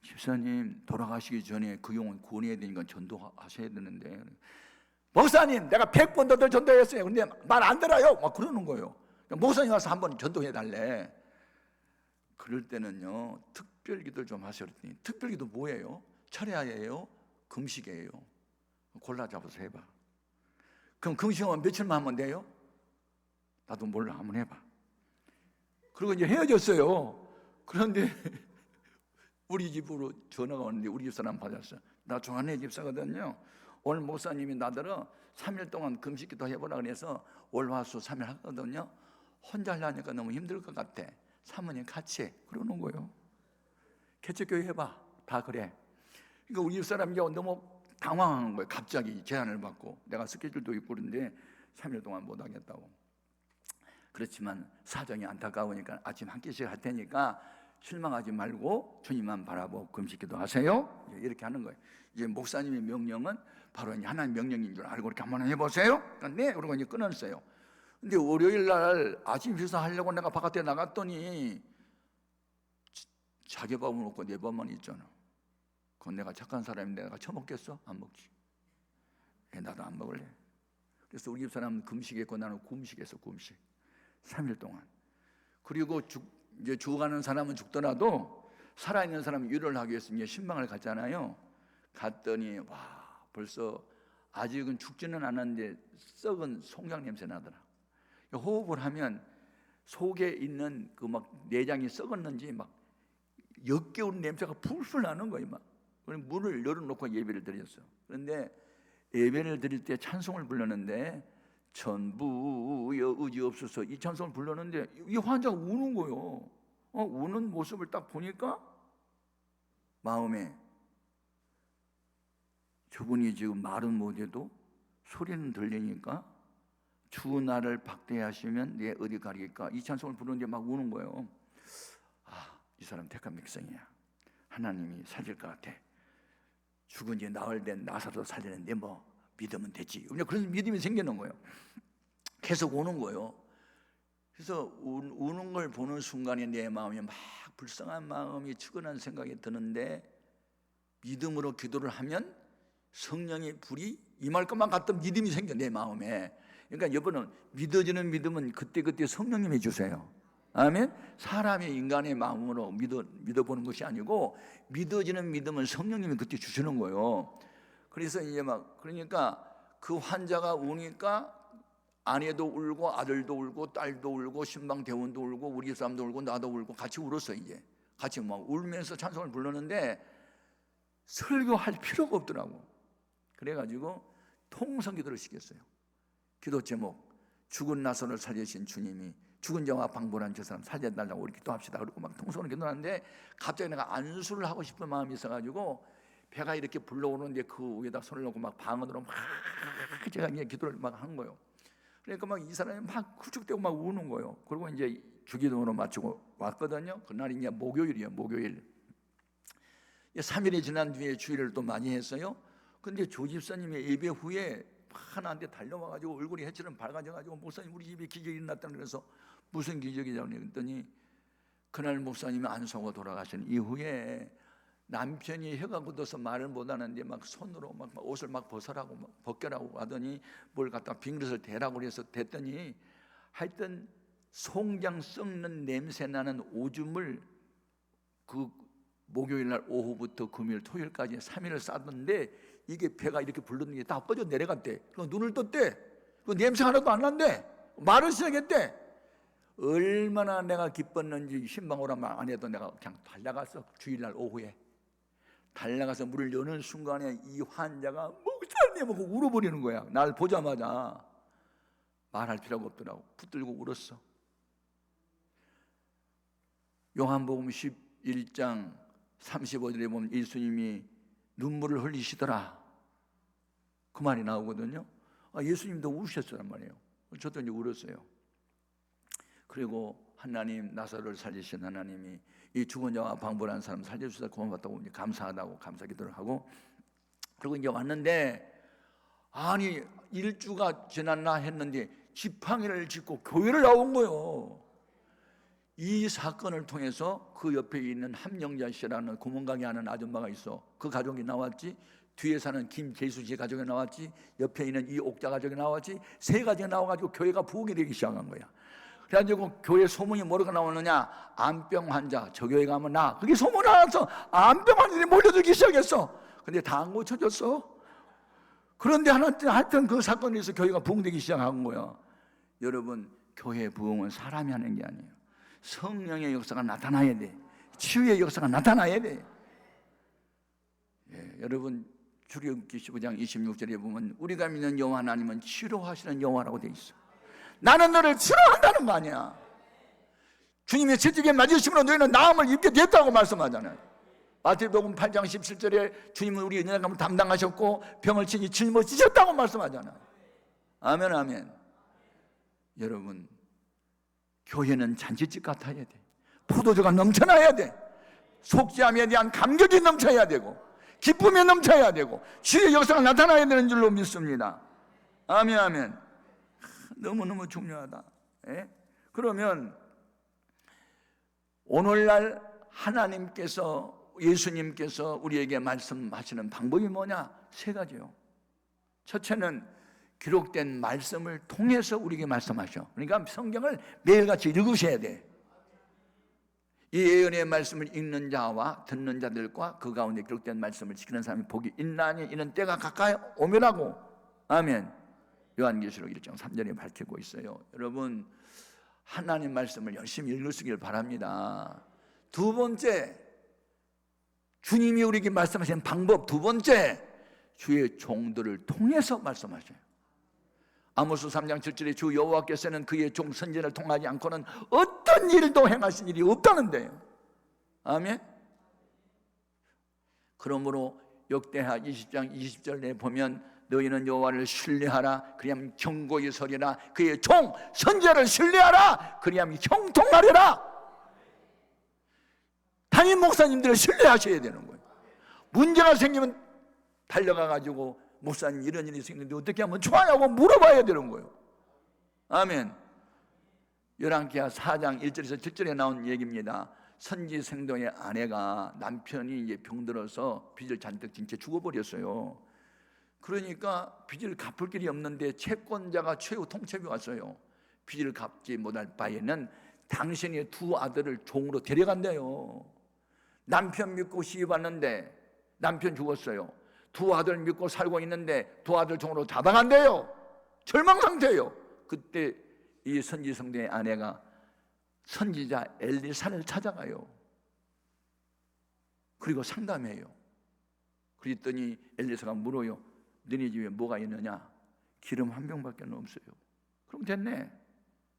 집사님 돌아가시기 전에 그 영혼 구원해야 되니까 전도하셔야 되는데, 목사님 내가 100번도 더 전도했어요. 근데 말 안 들어요. 막 그러는 거예요. 목사님 와서 한번 전도해 달래. 그럴 때는요, 특별기도를 좀 하셔. 그랬더니 특별기도 뭐예요? 철야예요? 금식이에요? 골라 잡아서 해봐. 그럼 금식하면 며칠만 하면 돼요? 나도 몰라. 한번 해봐. 그리고 이제 헤어졌어요. 그런데 우리 집으로 전화가 오는데 우리 집사람 받았어. 나 조한혜 집사거든요. 오늘 목사님이 나더러 3일 동안 금식기도 해보라 그래서 월화수 3일 하거든요. 혼자 하려니까 너무 힘들 것 같아. 사모님 같이 해. 그러는 거예요. 개척교회 해봐. 다 그래. 그러니까 우리 집사람이 너무 당황한 거예요. 갑자기 제안을 받고. 내가 스케줄도 있고 그런데 3일 동안 못 하겠다고. 그렇지만 사정이 안타까우니까 아침 한 끼씩 할 테니까 실망하지 말고 주님만 바라보고 금식기도 하세요. 이렇게 하는 거예요. 이제 목사님의 명령은 바로 하나님 명령인 줄 알고 이렇게 한번 해보세요. 그러니까 네, 그러고 이제 끊었어요. 근데 월요일 날 아침 식사 하려고 내가 바깥에 나갔더니 자기 밥은 먹고 내 밥만 있잖아. 그건 내가 착한 사람인데 내가 처먹겠어? 안 먹지. 나도 안 먹을래. 그래서 우리 집사람은 금식했고 나는 굶식했어. 굶식 3일 동안. 그리고 이제 죽어가는 사람은 죽더라도 살아있는 사람은 유를 하기 위해서 이제 신방을 갔잖아요. 갔더니 와, 벌써 아직은 죽지는 않았는데 썩은 송장 냄새 나더라. 호흡을 하면 속에 있는 그 막 내장이 썩었는지 막 역겨운 냄새가 풀풀 나는 거예요. 막. 문을 열어놓고 예배를 드렸어. 그런데 예배를 드릴 때 찬송을 불렀는데 전부여 의지 없어서 이 찬송을 불렀는데 이 환자가 우는 거예요. 우는 모습을 딱 보니까 마음에 저분이 지금 말은 못해도 소리는 들리니까 주 나를 박대하시면 내 어디 가리까? 이 찬송을 부르는데 막 우는 거예요. 이 사람 택한 백성이야. 하나님이 살릴 것 같아. 죽은 지 나흘 된 나사로 살리는데 뭐 믿으면 되지. 그래서 믿음이 생기는 거예요. 계속 우는 거예요. 그래서 우는 걸 보는 순간에 내 마음이 막 불쌍한 마음이 측은한 생각이 드는데 믿음으로 기도를 하면 성령의 불이 임할 것만 같던 믿음이 생겨 내 마음에. 그러니까 여러분은 믿어지는 믿음은 그때그때 성령님이 주세요. 아멘. 사람의 인간의 마음으로 믿어보는 것이 아니고 믿어지는 믿음은 성령님이 그때 주시는 거예요. 그래서 이제 막 그러니까 그 환자가 우니까 아내도 울고 아들도 울고 딸도 울고 신방 대원도 울고 우리 사람도 울고 나도 울고 같이 울었어. 이제 같이 막 울면서 찬송을 불렀는데 설교할 필요가 없더라고. 그래가지고 통성기도를 시켰어요. 기도 제목 죽은 나사로를 살리신 주님이 죽은 자와 방불한 저 사람 살려달라고 우리 기도합시다. 그리고 막 통성으로 기도하는데 갑자기 내가 안수를 하고 싶은 마음이 있어가지고 배가 이렇게 불러오는데 그 위에다 손을 놓고 막 방언으로 막 제가 이제 기도를 막 한 거예요. 그러니까 막 이 사람이 막 훌쩍대고 막 우는 거예요. 그리고 이제 주기도로 마치고 왔거든요. 그날이 이제 목요일이에요. 목요일. 3일이 지난 뒤에 주일을 또 많이 했어요. 근데 조 집사님의 예배 후에 하나한테 달려와가지고 얼굴이 해처럼 밝아져가지고 목사님 우리 집에 기적이 일어났다. 그래서 무슨 기적이냐고 그랬더니 그날 목사님이 안수하고 돌아가신 이후에 남편이 혀가 굳어서 말을 못하는데 막 손으로 막 옷을 막 벗으라고 막 벗겨라고 하더니 뭘 갖다 빙그릇을 대라고 해서 됐더니 하여튼 송장 썩는 냄새 나는 오줌을 그 목요일 날 오후부터 금요일 토요일까지 3일을 싸던데 이게 배가 이렇게 불렀는 게 다 빠져 내려갔대. 그 눈을 떴대. 그 냄새 하나도 안 난대. 말을 시작했대. 얼마나 내가 기뻤는지 신방 오라 말 안 해도 내가 그냥 달려갔어. 주일날 오후에 달려가서 문을 여는 순간에 이 환자가 목사님 하고 울어버리는 거야. 날 보자마자 말할 필요가 없더라고. 붙들고 울었어. 요한복음 11장 35절에 보면 예수님이 눈물을 흘리시더라. 그 말이 나오거든요. 예수님도 우셨단 말이에요. 저도 이제 울었어요. 그리고 하나님 나사로를 살리신 하나님이 이 죽은 자와 방불한 사람 살려주셔서 고맙다고 감사하다고 감사기도를 하고 그리고 이제 왔는데 아니 일주가 지났나 했는데 지팡이를 짚고 교회를 나온 거예요. 이 사건을 통해서 그 옆에 있는 함영자 씨라는 구멍가게 하는 아줌마가 있어. 그 가족이 나왔지. 뒤에 사는 김재수 씨 가족이 나왔지, 옆에 있는 이 옥자 가족이 나왔지, 세 가지가 나와가지고 교회가 부흥이 되기 시작한 거야. 그래가지고 교회 소문이 뭐라고 나오느냐, 암병 환자 저 교회 가면 나, 그게 소문 나와서 암병 환자들이 몰려들기 시작했어. 근데 다 안 고쳐졌어. 그런데 하여튼 그 사건에 의해서 교회가 부흥되기 시작한 거야. 여러분, 교회 부흥은 사람이 하는 게 아니에요. 성령의 역사가 나타나야 돼. 치유의 역사가 나타나야 돼. 예, 여러분, 출애굽기 15장 26절에 보면 우리가 믿는 여호와 하나님은 치료하시는 여호와라고 돼 있어. 나는 너를 치료한다는 거 아니야. 주님의 채찍에 맞으심으로 너희는 나음을 입게 됐다고 말씀하잖아요. 마태복음 8장 17절에 주님은 우리 연약함을 담당하셨고 병을 친히 짊어지셨다고 말씀하잖아요. 아멘, 아멘. 여러분, 교회는 잔치집 같아야 돼. 포도주가 넘쳐나야 돼. 속죄함에 대한 감격이 넘쳐야 되고 기쁨이 넘쳐야 되고 주의 역사가 나타나야 되는 줄로 믿습니다. 아멘, 아멘. 너무너무 중요하다. 예? 그러면 오늘날 하나님께서, 예수님께서 우리에게 말씀하시는 방법이 뭐냐? 세 가지요. 첫째는 기록된 말씀을 통해서 우리에게 말씀하셔. 그러니까 성경을 매일같이 읽으셔야 돼. 이 예언의 말씀을 읽는 자와 듣는 자들과 그 가운데 기록된 말씀을 지키는 사람이 복이 있나니 이는 때가 가까이 오면하고. 아멘. 요한계시록 1장 3절에 밝히고 있어요. 여러분, 하나님 말씀을 열심히 읽으시길 바랍니다. 두 번째, 주님이 우리에게 말씀하시는 방법. 두 번째, 주의 종들을 통해서 말씀하셔요. 아모스 3장 7절에 주 여호와께서는 그의 종 선지자를 통하지 않고는 어떤 일도 행하신 일이 없다는데요. 아멘. 그러므로 역대하 20장 20절에 보면 너희는 여호와를 신뢰하라 그리하면 경고히 서리라, 그의 종 선지자를 신뢰하라 그리하면 형통하리라. 담임 목사님들을 신뢰하셔야 되는 거예요. 문제가 생기면 달려가가지고 목사님 이런 일이 생겼는데 어떻게 하면 좋아요 하고 물어봐야 되는 거예요. 아멘. 열왕기하 4장 1절에서 7절에 나온 얘기입니다. 선지 생동의 아내가 남편이 이제 병들어서 빚을 잔뜩 진 채 죽어버렸어요. 그러니까 빚을 갚을 길이 없는데 채권자가 최후 통첩이 왔어요. 빚을 갚지 못할 바에는 당신의 두 아들을 종으로 데려간대요. 남편 믿고 시집 왔는데 남편 죽었어요. 두 아들 믿고 살고 있는데 두 아들 종으로 잡아간대요. 절망 상태예요. 그때 이 선지 성도의 아내가 선지자 엘리사를 찾아가요. 그리고 상담해요. 그랬더니 엘리사가 물어요. 너네 집에 뭐가 있느냐? 기름 한 병밖에 없어요. 그럼 됐네.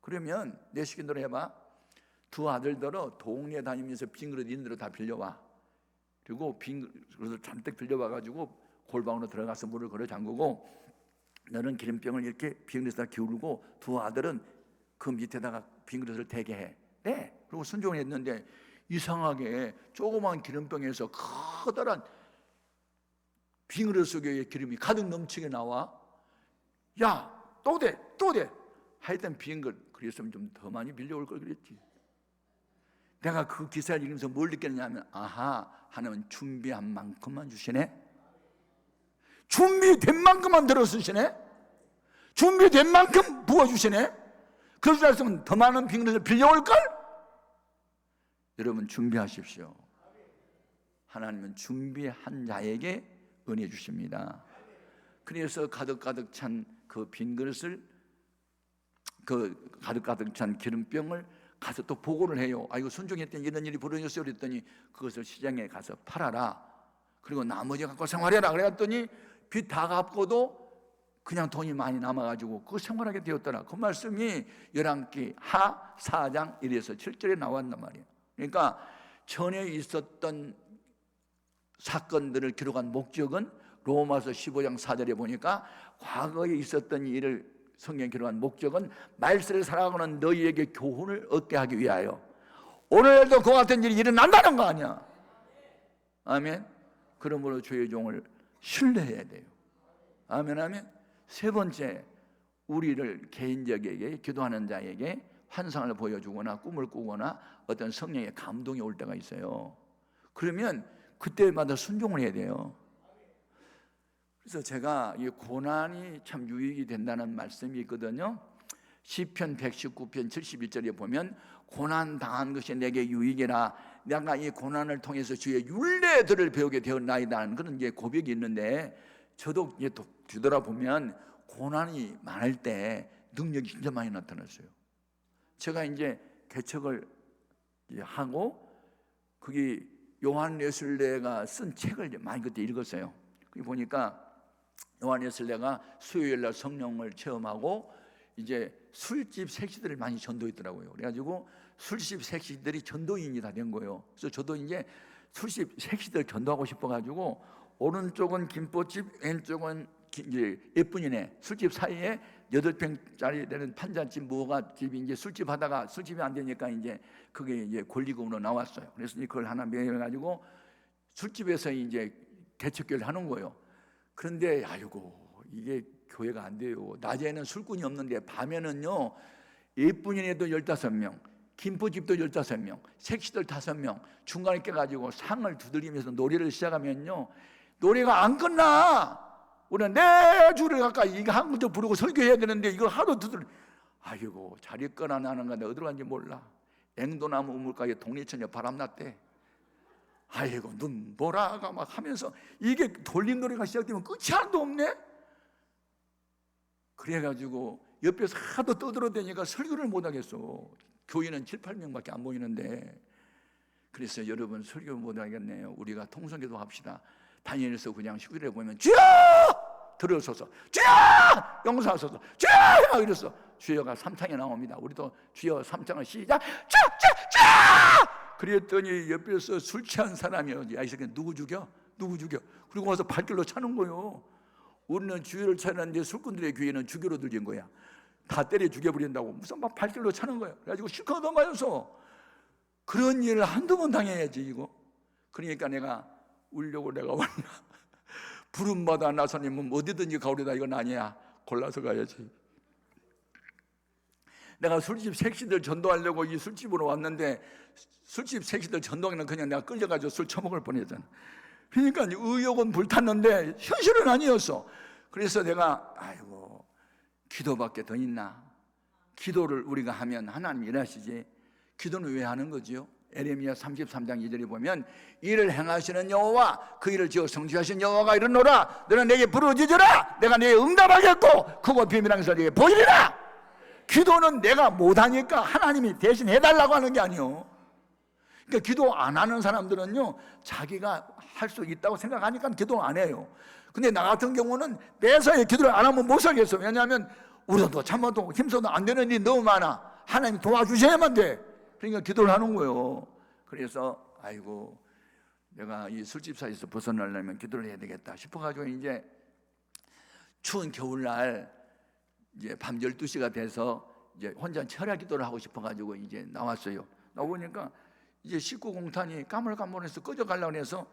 그러면 내 시킨대로 해봐. 두 아들들어 동네 다니면서 빈 그릇 있는 대로 다 빌려와. 그리고 빈 그릇을 잔뜩 빌려와가지고 골방으로 들어가서 물을 걸어 잠그고 너는 기름병을 이렇게 빈 그릇에다 기울고 두 아들은 그 밑에다가 빈 그릇을 대게 해. 네. 그리고 순종을 했는데 이상하게 조그만 기름병에서 커다란 빈 그릇 속에 기름이 가득 넘치게 나와. 야, 또 돼, 또 돼. 하여튼 빈 그릇. 그랬으면 좀 더 많이 빌려올 걸 그랬지. 내가 그 기사를 읽으면서 뭘 느꼈냐면, 아하, 하나님은 준비한 만큼만 주시네. 준비된 만큼만 들어주시네. 준비된 만큼 부어주시네. 그럴 줄 알았으면 더 많은 빈 그릇을 빌려올걸. 여러분, 준비하십시오. 하나님은 준비한 자에게 은혜 주십니다. 그래서 가득가득 찬 그 빈 그릇을, 그 가득가득 찬 기름병을 가서 또 보고를 해요. 아, 이거 순종했더니 이런 일이 벌어졌어요. 그랬더니 그것을 시장에 가서 팔아라. 그리고 나머지 갖고 생활해라. 그랬더니 빚 다 갚고도 그냥 돈이 많이 남아가지고 그거 생활하게 되었더라. 그 말씀이 열왕기하 4장 1에서 7절에 나왔단 말이에요. 그러니까 전에 있었던 사건들을 기록한 목적은 로마서 15장 4절에 보니까 과거에 있었던 일을 성경에 기록한 목적은 말세를 살아가는 너희에게 교훈을 얻게 하기 위하여 오늘도 그 같은 일이 일어난다는 거 아니야. 아멘. 그러므로 주의 종을 신뢰해야 돼요. 아멘, 아멘. 세 번째, 우리를 개인적에게, 기도하는 자에게 환상을 보여주거나 꿈을 꾸거나 어떤 성령의 감동이 올 때가 있어요. 그러면 그때마다 순종을 해야 돼요. 그래서 제가 이 고난이 참 유익이 된다는 말씀이 있거든요. 시편 119편 71절에 보면 고난 당한 것이 내게 유익이라 내가 이 고난을 통해서 주의 율례들을 배우게 되었나이다 하는 그런 이제 고백이 있는데, 저도 이제 또 뒤돌아보면 고난이 많을 때 능력이 진짜 많이 나타났어요. 제가 이제 개척을 하고 거기 요한 웨슬레가 쓴 책을 많이 그때 읽었어요. 거기 보니까 요한 웨슬레가 수요일날 성령을 체험하고 이제 술집 색시들을 많이 전도했더라고요. 그래가지고 술집 색시들이 전도인이 다 된 거예요. 그래서 저도 이제 술집 색시들 전도하고 싶어가지고 오른쪽은 김포집, 왼쪽은 이제 예쁜이네 술집 사이에 8평짜리 되는 판잣집 무화과집이 이제 술집 하다가 술집이 안 되니까 이제 그게 이제 권리금으로 나왔어요. 그래서 그걸 하나 매겨가지고 술집에서 이제 개척교회를 하는 거예요. 그런데 아이고 이게 교회가 안 돼요. 낮에는 술꾼이 없는데 밤에는요 예쁜이네도 15명, 김포집도 15명, 색시들 5명 중간에 껴가지고 상을 두드리면서 노래를 시작하면요 노래가 안 끝나. 우리는 내 주를 가까이 이거 한 군데 부르고 설교해야 되는데 이걸 하루 두드려. 아이고 잘 있거나 나는 건데 어디로 간지 몰라. 앵도나무 우물가에 독립천에 바람났대. 아이고 눈보라가 막 하면서 이게 돌림 노래가 시작되면 끝이 한도 없네. 그래가지고 옆에서 하도 떠들어대니까 설교를 못하겠어. 교인은 7, 8명밖에 안 보이는데. 그래서 여러분 설교 못하겠네요. 우리가 통성기도 합시다. 다니엘서 그냥 19절에 보면 주여 들어서서 주여 용서하소서 주여 이랬어. 주여가 3창에 나옵니다. 우리도 주여 3창을 시작 주여 그랬더니 옆에서 술 취한 사람이요. 야, 이 새끼 누구 죽여? 누구 죽여? 그리고 와서 발길로 차는 거예요. 우리는 주여를 차는데 술꾼들의 교회는 주교로 들린 거야. 다 때려 죽여버린다고 무슨 막 발길로 차는 거야. 그래가지고 실컷 넘어가서 그런 일을 한두 번 당해야지 이거. 그러니까 내가 울려고 내가 왔나. 부름받아 나사님은 어디든지 가오리다. 이건 아니야. 골라서 가야지. 내가 술집 색시들 전도하려고 이 술집으로 왔는데 술집 색시들 전도하기는 그냥 내가 끌려가지고 술 처먹을 뻔했잖아. 그러니까 의욕은 불탔는데 현실은 아니었어. 그래서 내가 아이고 기도밖에 더 있나. 기도를 우리가 하면 하나님 일하시지. 기도는 왜 하는 거지요? 에레미야 33장 2절에 보면 이를 행하시는 여호와 그 일을 지어 성취하신 여호와가 이르노라 너는 내게 부르짖으라 내가 네게 응답하겠고 크고 비밀한 것을 네게 보이리라. 기도는 내가 못하니까 하나님이 대신 해달라고 하는 게 아니에요. 그러니까 기도 안 하는 사람들은요 자기가 할 수 있다고 생각하니까 기도 안 해요. 근데 나 같은 경우는 매사에 기도를 안 하면 못 살겠어. 왜냐하면 우리도 참아도 힘써도 안 되는 일이 너무 많아. 하나님이 도와주셔야만 돼. 그러니까 기도를 하는 거예요. 그래서 아이고 내가 이 술집사에서 벗어나려면 기도를 해야 되겠다 싶어가지고 이제 추운 겨울날 이제 밤 12시가 돼서 이제 혼자 철야 기도를 하고 싶어가지고 이제 나왔어요. 나오니까 이제 식구 공탄이 까물까물해서 꺼져가려고 해서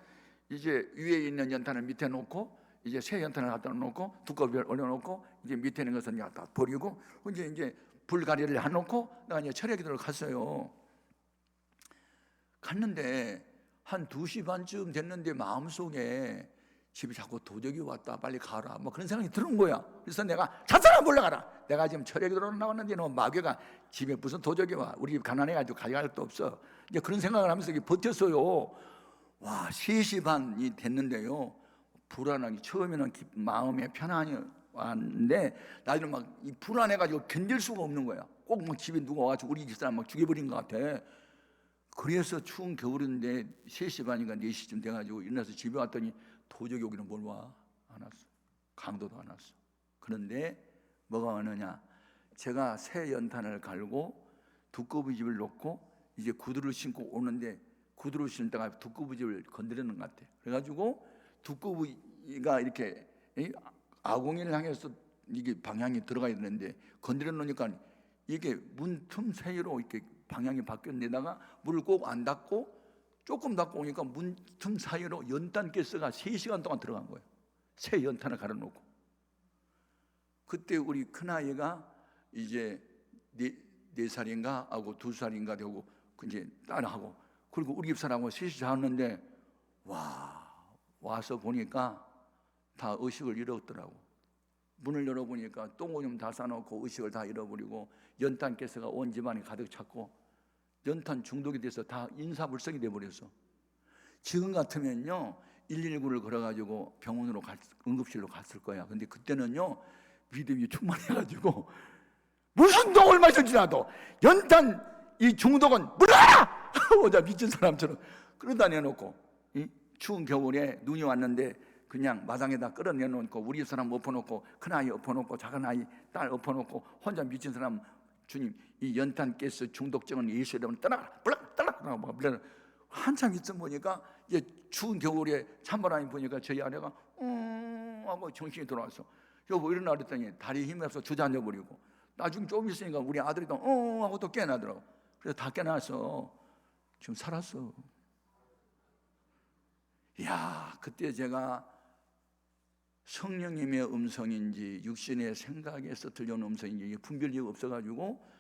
이제 위에 있는 연탄을 밑에 놓고 이제 새 연탄을 갖다 놓고 두꺼비를 올려놓고 이제 밑에 있는 것은 갖다 버리고 이제 불가리를 해놓고 내가 이제 철야 기도를 갔어요. 갔는데 한 2시 반쯤 됐는데 마음속에 집에 자꾸 도적이 왔다 빨리 가라 뭐 그런 생각이 드는 거야. 그래서 내가 자살아 몰라가라. 내가 지금 철야 기도로 나왔는데 너 마귀가 집에 무슨 도적이 와. 우리 집 가난해가지고 가져갈 것도 없어. 이제 그런 생각을 하면서 버텼어요. 와 3시 반이 됐는데요 불안하게 처음에는 마음에 편안히 왔는데 나중에 막 이 불안해가지고 견딜 수가 없는 거야. 꼭 막 집에 누가 와가지고 우리 집사람 막 죽여버린 것 같아. 그래서 추운 겨울인데 3시 반인가 4시쯤 돼가지고 일어나서 집에 왔더니 도저히 여기는 뭘 와? 안 왔어. 강도도 안 왔어. 그런데 뭐가 왔느냐? 제가 새 연탄을 갈고 두꺼비집을 놓고 이제 구두를 신고 오는데 구두를 신다가 두꺼비집을 건드리는 것 같아. 그래가지고 두꺼비가 이렇게 아궁이를 향해서 이게 방향이 들어가야 되는데 건드려 놓으니까 이게 문 틈 사이로 이렇게 방향이 바뀌었는데다가 문을 꼭 안 닫고 조금 닫고 오니까 문 틈 사이로 연탄 가스가 3시간 동안 들어간 거예요. 새 연탄을 갈아놓고. 그때 우리 큰아이가 이제 4살인가 하고 2살인가 되고 이제 딸하고 그리고 우리 집사람하고 셋이 자는데 와서 보니까 다 의식을 잃었더라고. 문을 열어보니까 똥오줌 다 싸놓고 의식을 다 잃어버리고 연탄가스가 온 집안에 가득 찼고 연탄 중독이 돼서 다 인사불성이 돼버렸어. 지금 같으면요 119를 걸어가지고 병원으로 응급실로 갔을 거야. 근데 그때는요 믿음이 충만해가지고 무슨 똥을 마셨지라도 연탄 이 중독은 물러라! 오자 미친 사람처럼 끌어다녀놓고 추운 겨울에 눈이 왔는데 그냥 마당에다 끌어내놓고 우리 사람 엎어놓고 큰아이 엎어놓고 작은아이 딸 엎어놓고 혼자 미친 사람 주님 이 연탄가스 중독증은 예수의 이름으로 떠나라 한참 있어 보니까 이제 추운 겨울에 찬바람이 보니까 저희 아내가 하고 정신이 돌아왔어. 여보 일어나 그랬더니 다리에 힘이 없어 주저앉아 버리고 나중에 좀 있으니까 우리 아들이 또 하고 또 깨어나더라고. 그래서 다 깨어났어. 지금 살았어. 이야 그때 제가 성령님의 음성인지 육신의 생각에서 들려오는 음성인지 분별력이 없어가지고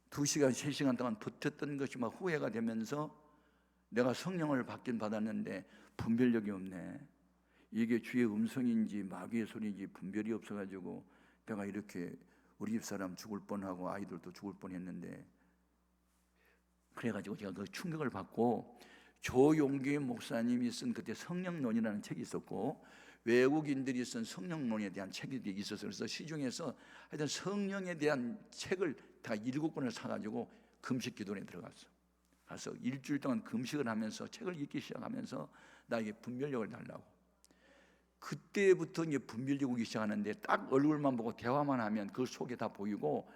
2시간 3시간 동안 버텼던 것이 막 후회가 되면서 내가 성령을 받긴 받았는데 분별력이 없네. 이게 주의 음성인지 마귀의 소리인지 분별이 없어가지고 내가 이렇게 우리 집사람 죽을 뻔하고 아이들도 죽을 뻔했는데 그래가지고 제가 그 충격을 받고 조용기 목사님이 쓴 그때 성령론이라는 책이 있었고 외국인들이 쓴 성령론에 대한 책이 있었어요. 그래서 시중에서 하여튼 성령에 대한 책을 다 7권을 사가지고 금식 기도에 들어갔어. 가서 일주일 동안 금식을 하면서 책을 읽기 시작하면서 나에게 분별력을 달라고. 그때부터 이제 분별력이 오기 시작하는데 딱 얼굴만 보고 대화만 하면 그 속에 다 보이고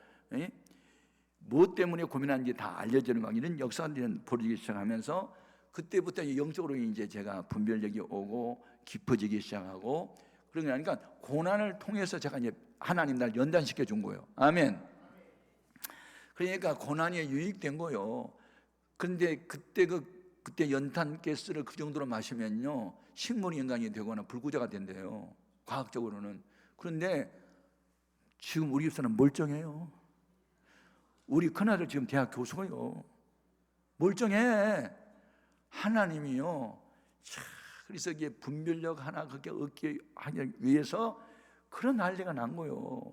무엇 때문에 고민하는지 다 알려지는 막 이런 역사들이 벌어지기 시작하면서 그때부터 영적으로 이제 제가 분별력이 오고 깊어지기 시작하고 그런 게 아니까 고난을 통해서 제가 이제 하나님 날 연단시켜 준 거예요. 아멘. 그러니까 고난이 유익된 거예요. 그런데 그때 연탄가스를 그 정도로 마시면요 식물 인간이 되거나 불구자가 된대요. 과학적으로는. 그런데 지금 우리 집사는 멀쩡해요. 우리 큰아들 지금 대학 교수예요. 멀쩡해. 하나님이요. 그래서 이게 분별력 하나 그렇게 얻기 위해서 그런 난리가 난 거예요.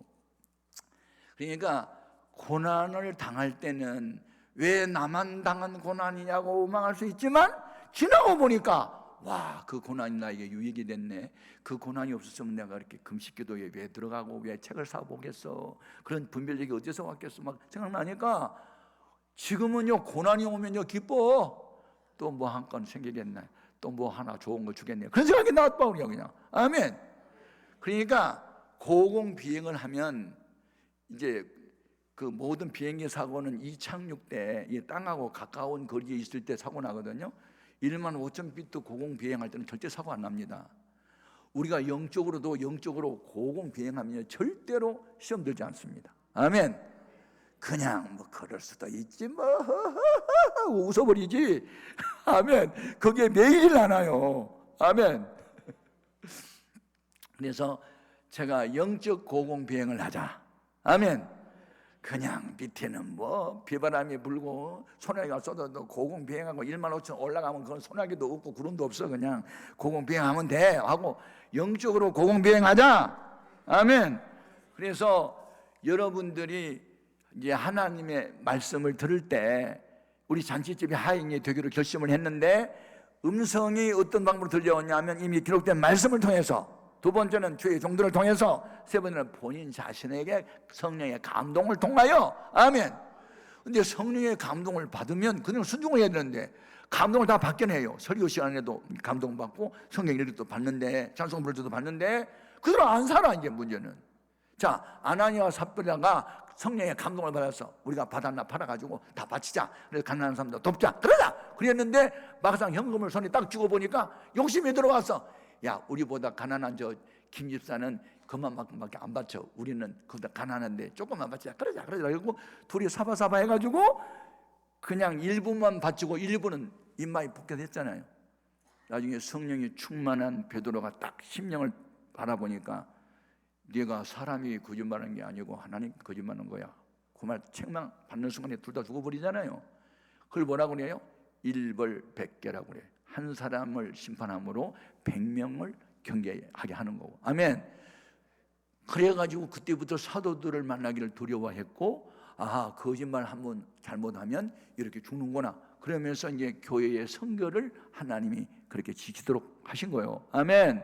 그러니까 고난을 당할 때는 왜 나만 당한 고난이냐고 원망할 수 있지만 지나고 보니까 와, 그 고난이 나에게 유익이 됐네. 그 고난이 없었으면 내가 이렇게 금식기도에 왜 들어가고 왜 책을 사보겠어. 그런 분별력이 어디서 왔겠어 막 생각나니까 지금은요 고난이 오면요 기뻐. 또 뭐 한 건 생기겠네. 또 뭐 하나 좋은 거 주겠네. 그런 생각이 나왔다 우리가 그냥. 아멘. 그러니까 고공 비행을 하면 이제 그 모든 비행기 사고는 이착륙 때 땅하고 가까운 거리에 있을 때 사고 나거든요. 1만 5천 피트 고공 비행할 때는 절대 사고 안 납니다. 우리가 영적으로 고공 비행하면 절대로 시험 들지 않습니다. 아멘. 그냥 뭐 그럴 수도 있지 뭐 웃어버리지. 아멘. 그게 매일 나나요. 아멘. 그래서 제가 영적 고공 비행을 하자. 아멘. 그냥 밑에는 뭐 비바람이 불고 소나기가 쏟아도 고공 비행하고 1만 5천 올라가면 그건 소나기도 없고 구름도 없어. 그냥 고공 비행하면 돼 하고 영적으로 고공 비행하자. 아멘. 그래서 여러분들이 이제 하나님의 말씀을 들을 때 우리 잔치집이 하인이 되기로 결심을 했는데 음성이 어떤 방법으로 들려오냐면 이미 기록된 말씀을 통해서, 두 번째는 주의 종들을 통해서, 세 번째는 본인 자신에게 성령의 감동을 통하여. 아멘. 근데 성령의 감동을 받으면 그냥 순종을 해야 되는데 감동을 다 받긴 해요. 설교 시간에도 감동받고 성경 일기도 받는데 찬송 부를 때도 받는데 그대로 안 살아. 이제 문제는 자, 아나니아와 삽비라가 성령의 감동을 받아서 우리가 바다나 팔아가지고 다 바치자. 그래서 가난한 사람들 돕자. 그러자. 그랬는데 막상 현금을 손에 딱 쥐고 보니까 욕심이 들어와서 야, 우리보다 가난한 저 김 집사는 그만큼밖에 안 바쳐. 우리는 그보다 가난한데 조금만 바치자. 그러자. 그리고 둘이 사바사바 해가지고 그냥 일부만 바치고 일부는 입마이 복귀했잖아요. 나중에 성령이 충만한 베드로가 딱 심령을 바라보니까 네가 사람이 거짓말하는 게 아니고 하나님 거짓말하는 거야. 그 말 책망 받는 순간에 둘 다 죽어버리잖아요. 그걸 뭐라고 그래요? 일벌백계라고 그래요. 한 사람을 심판함으로 100명을 경계하게 하는 거고. 아멘. 그래가지고 그때부터 사도들을 만나기를 두려워했고, 아, 거짓말 한번 잘못하면 이렇게 죽는구나. 그러면서 이제 교회의 성결을 하나님이 그렇게 지키도록 하신 거예요. 아멘.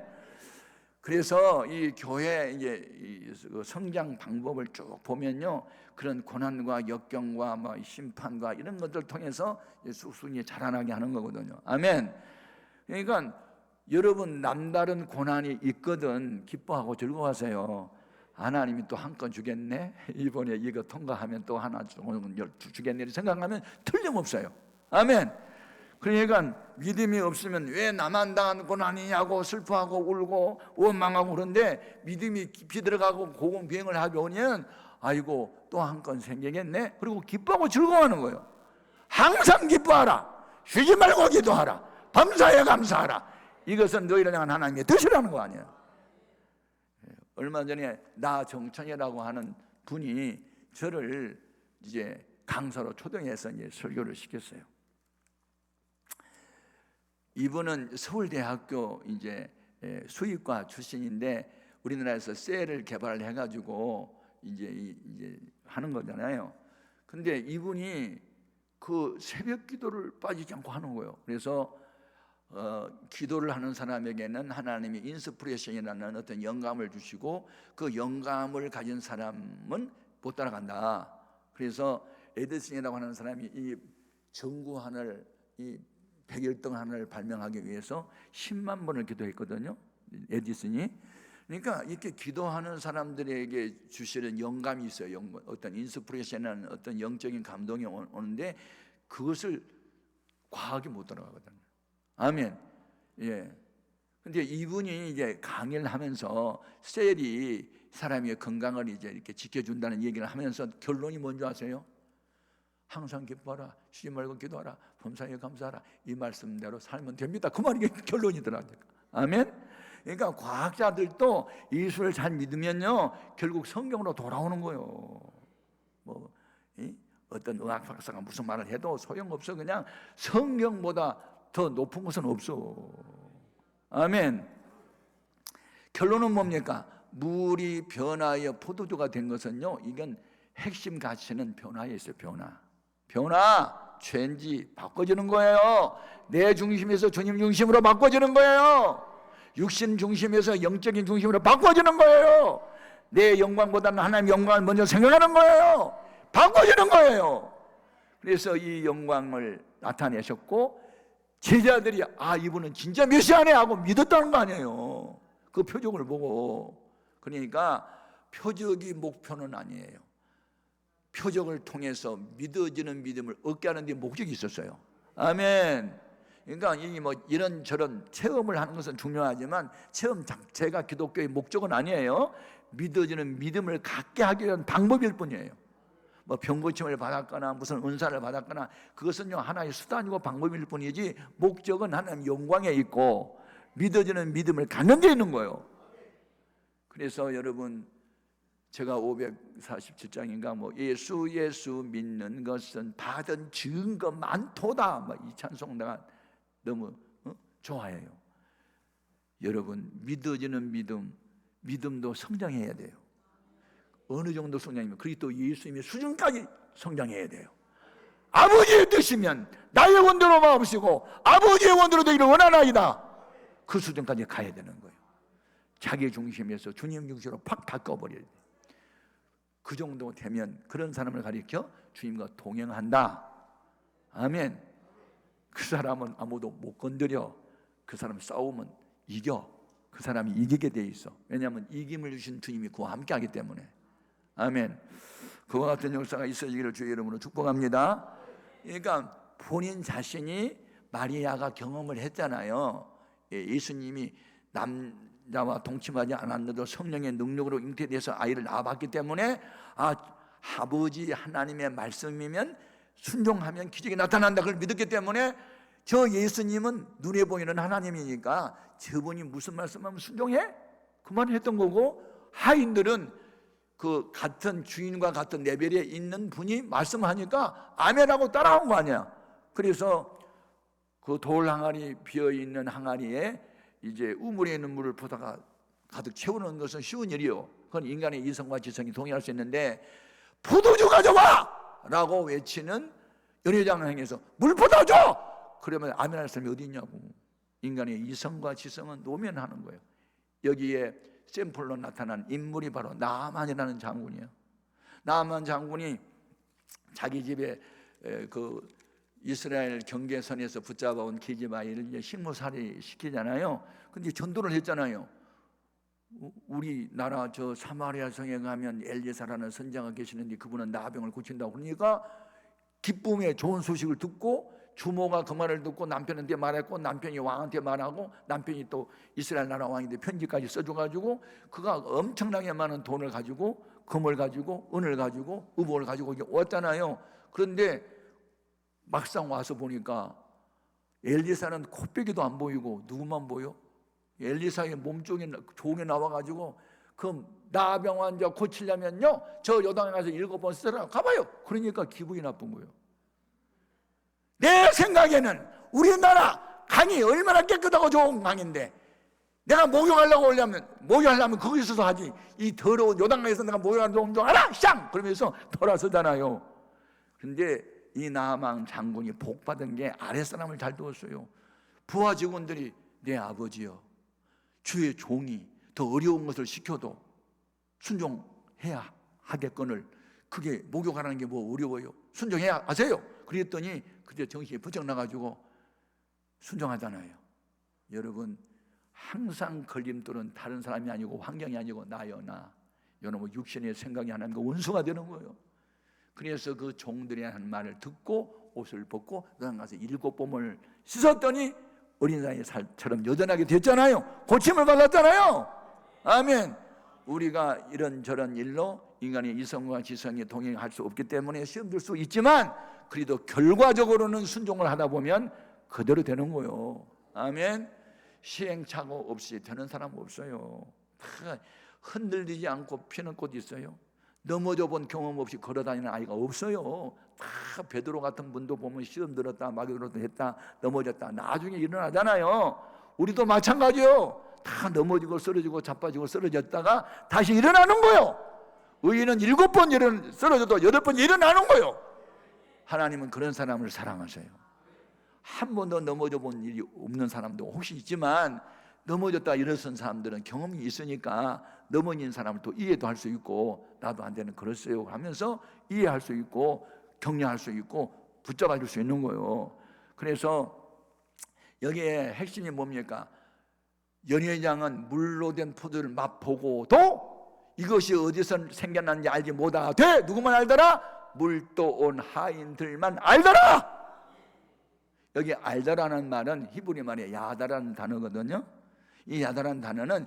그래서 이 교회 이제 이 성장 방법을 쭉 보면요, 그런 고난과 역경과 뭐 심판과 이런 것들을 통해서 쑥쑥 자라나게 하는 거거든요. 아멘. 그러니까 여러분 남다른 고난이 있거든 기뻐하고 즐거워하세요. 하나님이 또 한 건 주겠네, 이번에 이거 통과하면 또 하나 주겠네 생각하면 틀림없어요. 아멘. 그러니까 믿음이 없으면 왜 나만 당한 고난이냐고 슬퍼하고 울고 원망하고 그런데, 믿음이 깊이 들어가고 고공비행을 하게 오면 아이고 또 한 건 생기겠네, 그리고 기뻐하고 즐거워하는 거예요. 항상 기뻐하라, 쉬지 말고 기도하라, 범사에 감사하라. 이것은 너희를 향한 하나님의 뜻이라는 거 아니에요. 얼마 전에 나정천이라고 하는 분이 저를 이제 강사로 초등에서 이제 설교를 시켰어요. 이분은 서울대학교 이제 수의과 출신인데 우리나라에서 셀을 개발해 가지고 이제 하는 거잖아요. 근데 이분이 그 새벽 기도를 빠지지 않고 하는 거예요. 그래서 기도를 하는 사람에게는 하나님이 인스피레이션이라는 어떤 영감을 주시고, 그 영감을 가진 사람은 못 따라간다. 그래서 에디슨이라고 하는 사람이 이 전구환을, 이 백열등환을 발명하기 위해서 10만 번을 기도했거든요, 에디슨이. 그러니까 이렇게 기도하는 사람들에게 주시는 영감이 있어요. 어떤 인스피레이션이라는 어떤 영적인 감동이 오는데 그것을 과하게 못 따라가거든요. 아멘. 예. 근데 이분이 이제 강의를 하면서 셀이 사람의 건강을 이제 이렇게 지켜준다는 얘기를 하면서 결론이 뭔지 아세요? 항상 기뻐하라, 쉬지 말고 기도하라, 범사에 감사하라, 이 말씀대로 살면 됩니다. 그 말이 결론이더라고요. 아멘. 그러니까 과학자들도 예수를 잘 믿으면요 결국 성경으로 돌아오는 거예요. 뭐 어떤 의학 박사가 무슨 말을 해도 소용없어. 그냥 성경보다 더 높은 것은 없어. 아멘. 결론은 뭡니까? 물이 변화하여 포도주가 된 것은요, 이건 핵심 가치는 변화에 있어요. 변화, 체인지, 바꿔지는 거예요. 내 중심에서 주님 중심으로 바꿔지는 거예요. 육신 중심에서 영적인 중심으로 바꿔지는 거예요. 내 영광보다는 하나님의 영광을 먼저 생각하는 거예요. 바꿔지는 거예요. 그래서 이 영광을 나타내셨고, 제자들이 아, 이분은 진짜 메시아네 하고 믿었다는 거 아니에요. 그 표적을 보고. 그러니까 표적이 목표는 아니에요. 표적을 통해서 믿어지는 믿음을 얻게 하는 데 목적이 있었어요. 아멘. 그러니까 이 뭐 이런저런 체험을 하는 것은 중요하지만 체험 자체가 기독교의 목적은 아니에요. 믿어지는 믿음을 갖게 하기 위한 방법일 뿐이에요. 뭐 병고침을 받았거나 무슨 은사를 받았거나 그것은요 하나의 수단이고 방법일 뿐이지, 목적은 하나님 영광에 있고 믿어지는 믿음을 갖는 데 있는 거예요. 그래서 여러분, 제가 547장인가 뭐 예수 믿는 것은 받은 증거 많도다, 뭐 이 찬송 내가 너무 좋아해요. 여러분, 믿어지는 믿음도 성장해야 돼요. 어느 정도 성장이면 그리스도 예수님의 수준까지 성장해야 돼요. 아버지의 뜻이면 나의 원대로 마옵시고 아버지의 원대로 되기를 원하나이다. 그 수준까지 가야 되는 거예요. 자기 중심에서 주님 중심으로 팍 바꿔버려야 돼요. 그 정도 되면 그런 사람을 가리켜 주님과 동행한다. 아멘. 그 사람은 아무도 못 건드려. 그 사람 싸우면 이겨. 그 사람이 이기게 돼 있어. 왜냐하면 이김을 주신 주님이 그와 함께 하기 때문에. 아멘. 그와 같은 역사가 있어지기를 주의 이름으로 축복합니다. 그러니까 본인 자신이 마리아가 경험을 했잖아요. 예수님이 남자와 동침하지 않았는데도 성령의 능력으로 잉태돼서 아이를 낳아봤기 때문에 아버지 하나님의 말씀이면 순종하면 기적이 나타난다, 그걸 믿었기 때문에 저 예수님은 눈에 보이는 하나님이니까 저분이 무슨 말씀하면 순종해? 그 말을 했던 거고, 하인들은 그 같은 주인과 같은 레벨에 있는 분이 말씀하니까 아멘하고 따라온 거 아니야. 그래서 그 돌 항아리, 비어있는 항아리에 이제 우물에 있는 물을 보다가 가득 채우는 것은 쉬운 일이요. 그건 인간의 이성과 지성이 동의할 수 있는데 포도주 가져와! 라고 외치는 연회장을 향해서 물 쏟아줘! 그러면 아멘할 사람이 어디 있냐고. 인간의 이성과 지성은 노면하는 거예요. 여기에 샘플로 나타난 인물이 바로 나아만이라는 장군이에요. 나아만 장군이 자기 집에 그 이스라엘 경계선에서 붙잡아온 기집아이를 이제 식모살이 시키잖아요. 근데 전도를 했잖아요. 우리나라 저 사마리아 성에 가면 엘리사라는 선자가 계시는데 그분은 나병을 고친다고 그러니까 기쁨의 좋은 소식을 듣고 주모가 그 말을 듣고 남편한테 말했고 남편이 왕한테 말하고 남편이 또 이스라엘 나라 왕인데 편지까지 써줘가지고 그가 엄청나게 많은 돈을 가지고 금을 가지고 은을 가지고 의복을 가지고 왔잖아요. 그런데 막상 와서 보니까 엘리사는 코빼기도 안 보이고 누구만 보여? 엘리사의 몸쪽에 종에 나와가지고 그 나병 환자 고치려면요 저 요단에 가서 7번 쓰라 가봐요. 그러니까 기분이 나쁜 거예요. 내 생각에는 우리나라 강이 얼마나 깨끗하고 좋은 강인데 내가 목욕하려면 거기서도 하지. 이 더러운 요단강에서 내가 목욕하는 좀 알아? 쌍! 그러면서 돌아서잖아요. 그런데 이 나아만 장군이 복받은 게 아랫사람을 잘 두었어요. 부하 직원들이 내 아버지여 주의 종이 더 어려운 것을 시켜도 순종해야 하겠거늘 그게 목욕하라는 게 뭐 어려워요? 순종해야 하세요. 그랬더니 그때 정신이 번쩍 나가지고 순종하잖아요. 여러분 항상 걸림돌은 다른 사람이 아니고 환경이 아니고 나요 나. 여러분 육신의 생각이 하나님과 원수가 되는 거예요. 그래서 그 종들이 하는 말을 듣고 옷을 벗고 그냥 가서 7번을 씻었더니 어린아이 살처럼 여전하게 됐잖아요. 고침을 받았잖아요. 아멘. 우리가 이런저런 일로 인간의 이성과 지성이 동행할 수 없기 때문에 시험 들 수 있지만 그래도 결과적으로는 순종을 하다 보면 그대로 되는 거예요. 아멘. 시행착오 없이 되는 사람 없어요. 다 흔들리지 않고 피는 꽃 있어요. 넘어져 본 경험 없이 걸어다니는 아이가 없어요. 다 베드로 같은 분도 보면 시험 들었다 마귀 들었다 했다 넘어졌다 나중에 일어나잖아요. 우리도 마찬가지요. 다 넘어지고 쓰러지고 자빠지고 쓰러졌다가 다시 일어나는 거예요. 의인은 7번 쓰러져도 8번 일어나는 거예요. 하나님은 그런 사람을 사랑하세요. 한 번도 넘어져 본 일이 없는 사람도 혹시 있지만 넘어졌다 일어선 사람들은 경험이 있으니까 넘어진 사람을 또 이해도 할 수 있고 나도 안 되는 그랬어요 하면서 이해할 수 있고 격려할 수 있고 붙잡아 줄 수 있는 거예요. 그래서 여기에 핵심이 뭡니까? 연회장은 물로 된 포도를 맛보고도 이것이 어디서 생겨났는지 알지 못하되 누구만 알더라? 물도 온 하인들만 알더라. 여기 알더라는 말은 히브리 말에 야다라는 단어거든요. 이 야다라는 단어는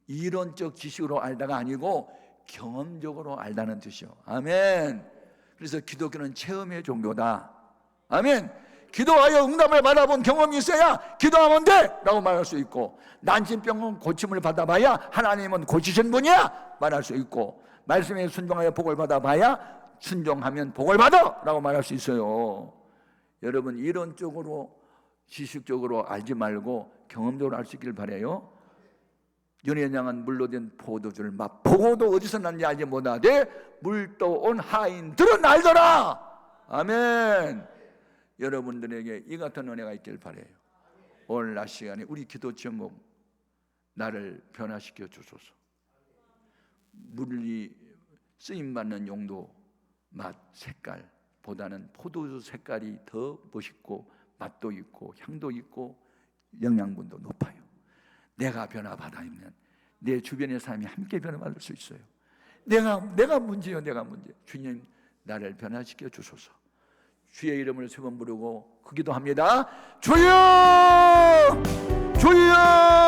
이론적 지식으로 알다가 아니고 경험적으로 알다는 뜻이요. 아멘. 그래서 기독교는 체험의 종교다. 아멘. 기도하여 응답을 받아본 경험이 있어야 기도하면 돼 라고 말할 수 있고 난치병은 고침을 받아봐야 하나님은 고치신 분이야 말할 수 있고 말씀에 순종하여 복을 받아봐야 순종하면 복을 받아 라고 말할 수 있어요. 여러분 이론적으로 지식적으로 알지 말고 경험적으로 알 수 있기를 바라요. 연회장은 물로 된 포도주를 맛보고도 어디서 났는지 알지 못하되 물도 온 하인들은 알더라. 아멘. 여러분들에게 이 같은 은혜가 있길 바라요. 오늘 낮 시간에 우리 기도 제목 나를 변화시켜 주소서. 물이 쓰임받는 용도, 맛, 색깔보다는 포도주 색깔이 더 멋있고 맛도 있고 향도 있고 영양분도 높아요. 내가 변화받아면 내 주변의 사람이 함께 변화받을 수 있어요. 내가 문제요. 내가 문제. 주님 나를 변화시켜 주소서. 주의 이름을 3번 부르고 그 기도합니다. 주여! 주여!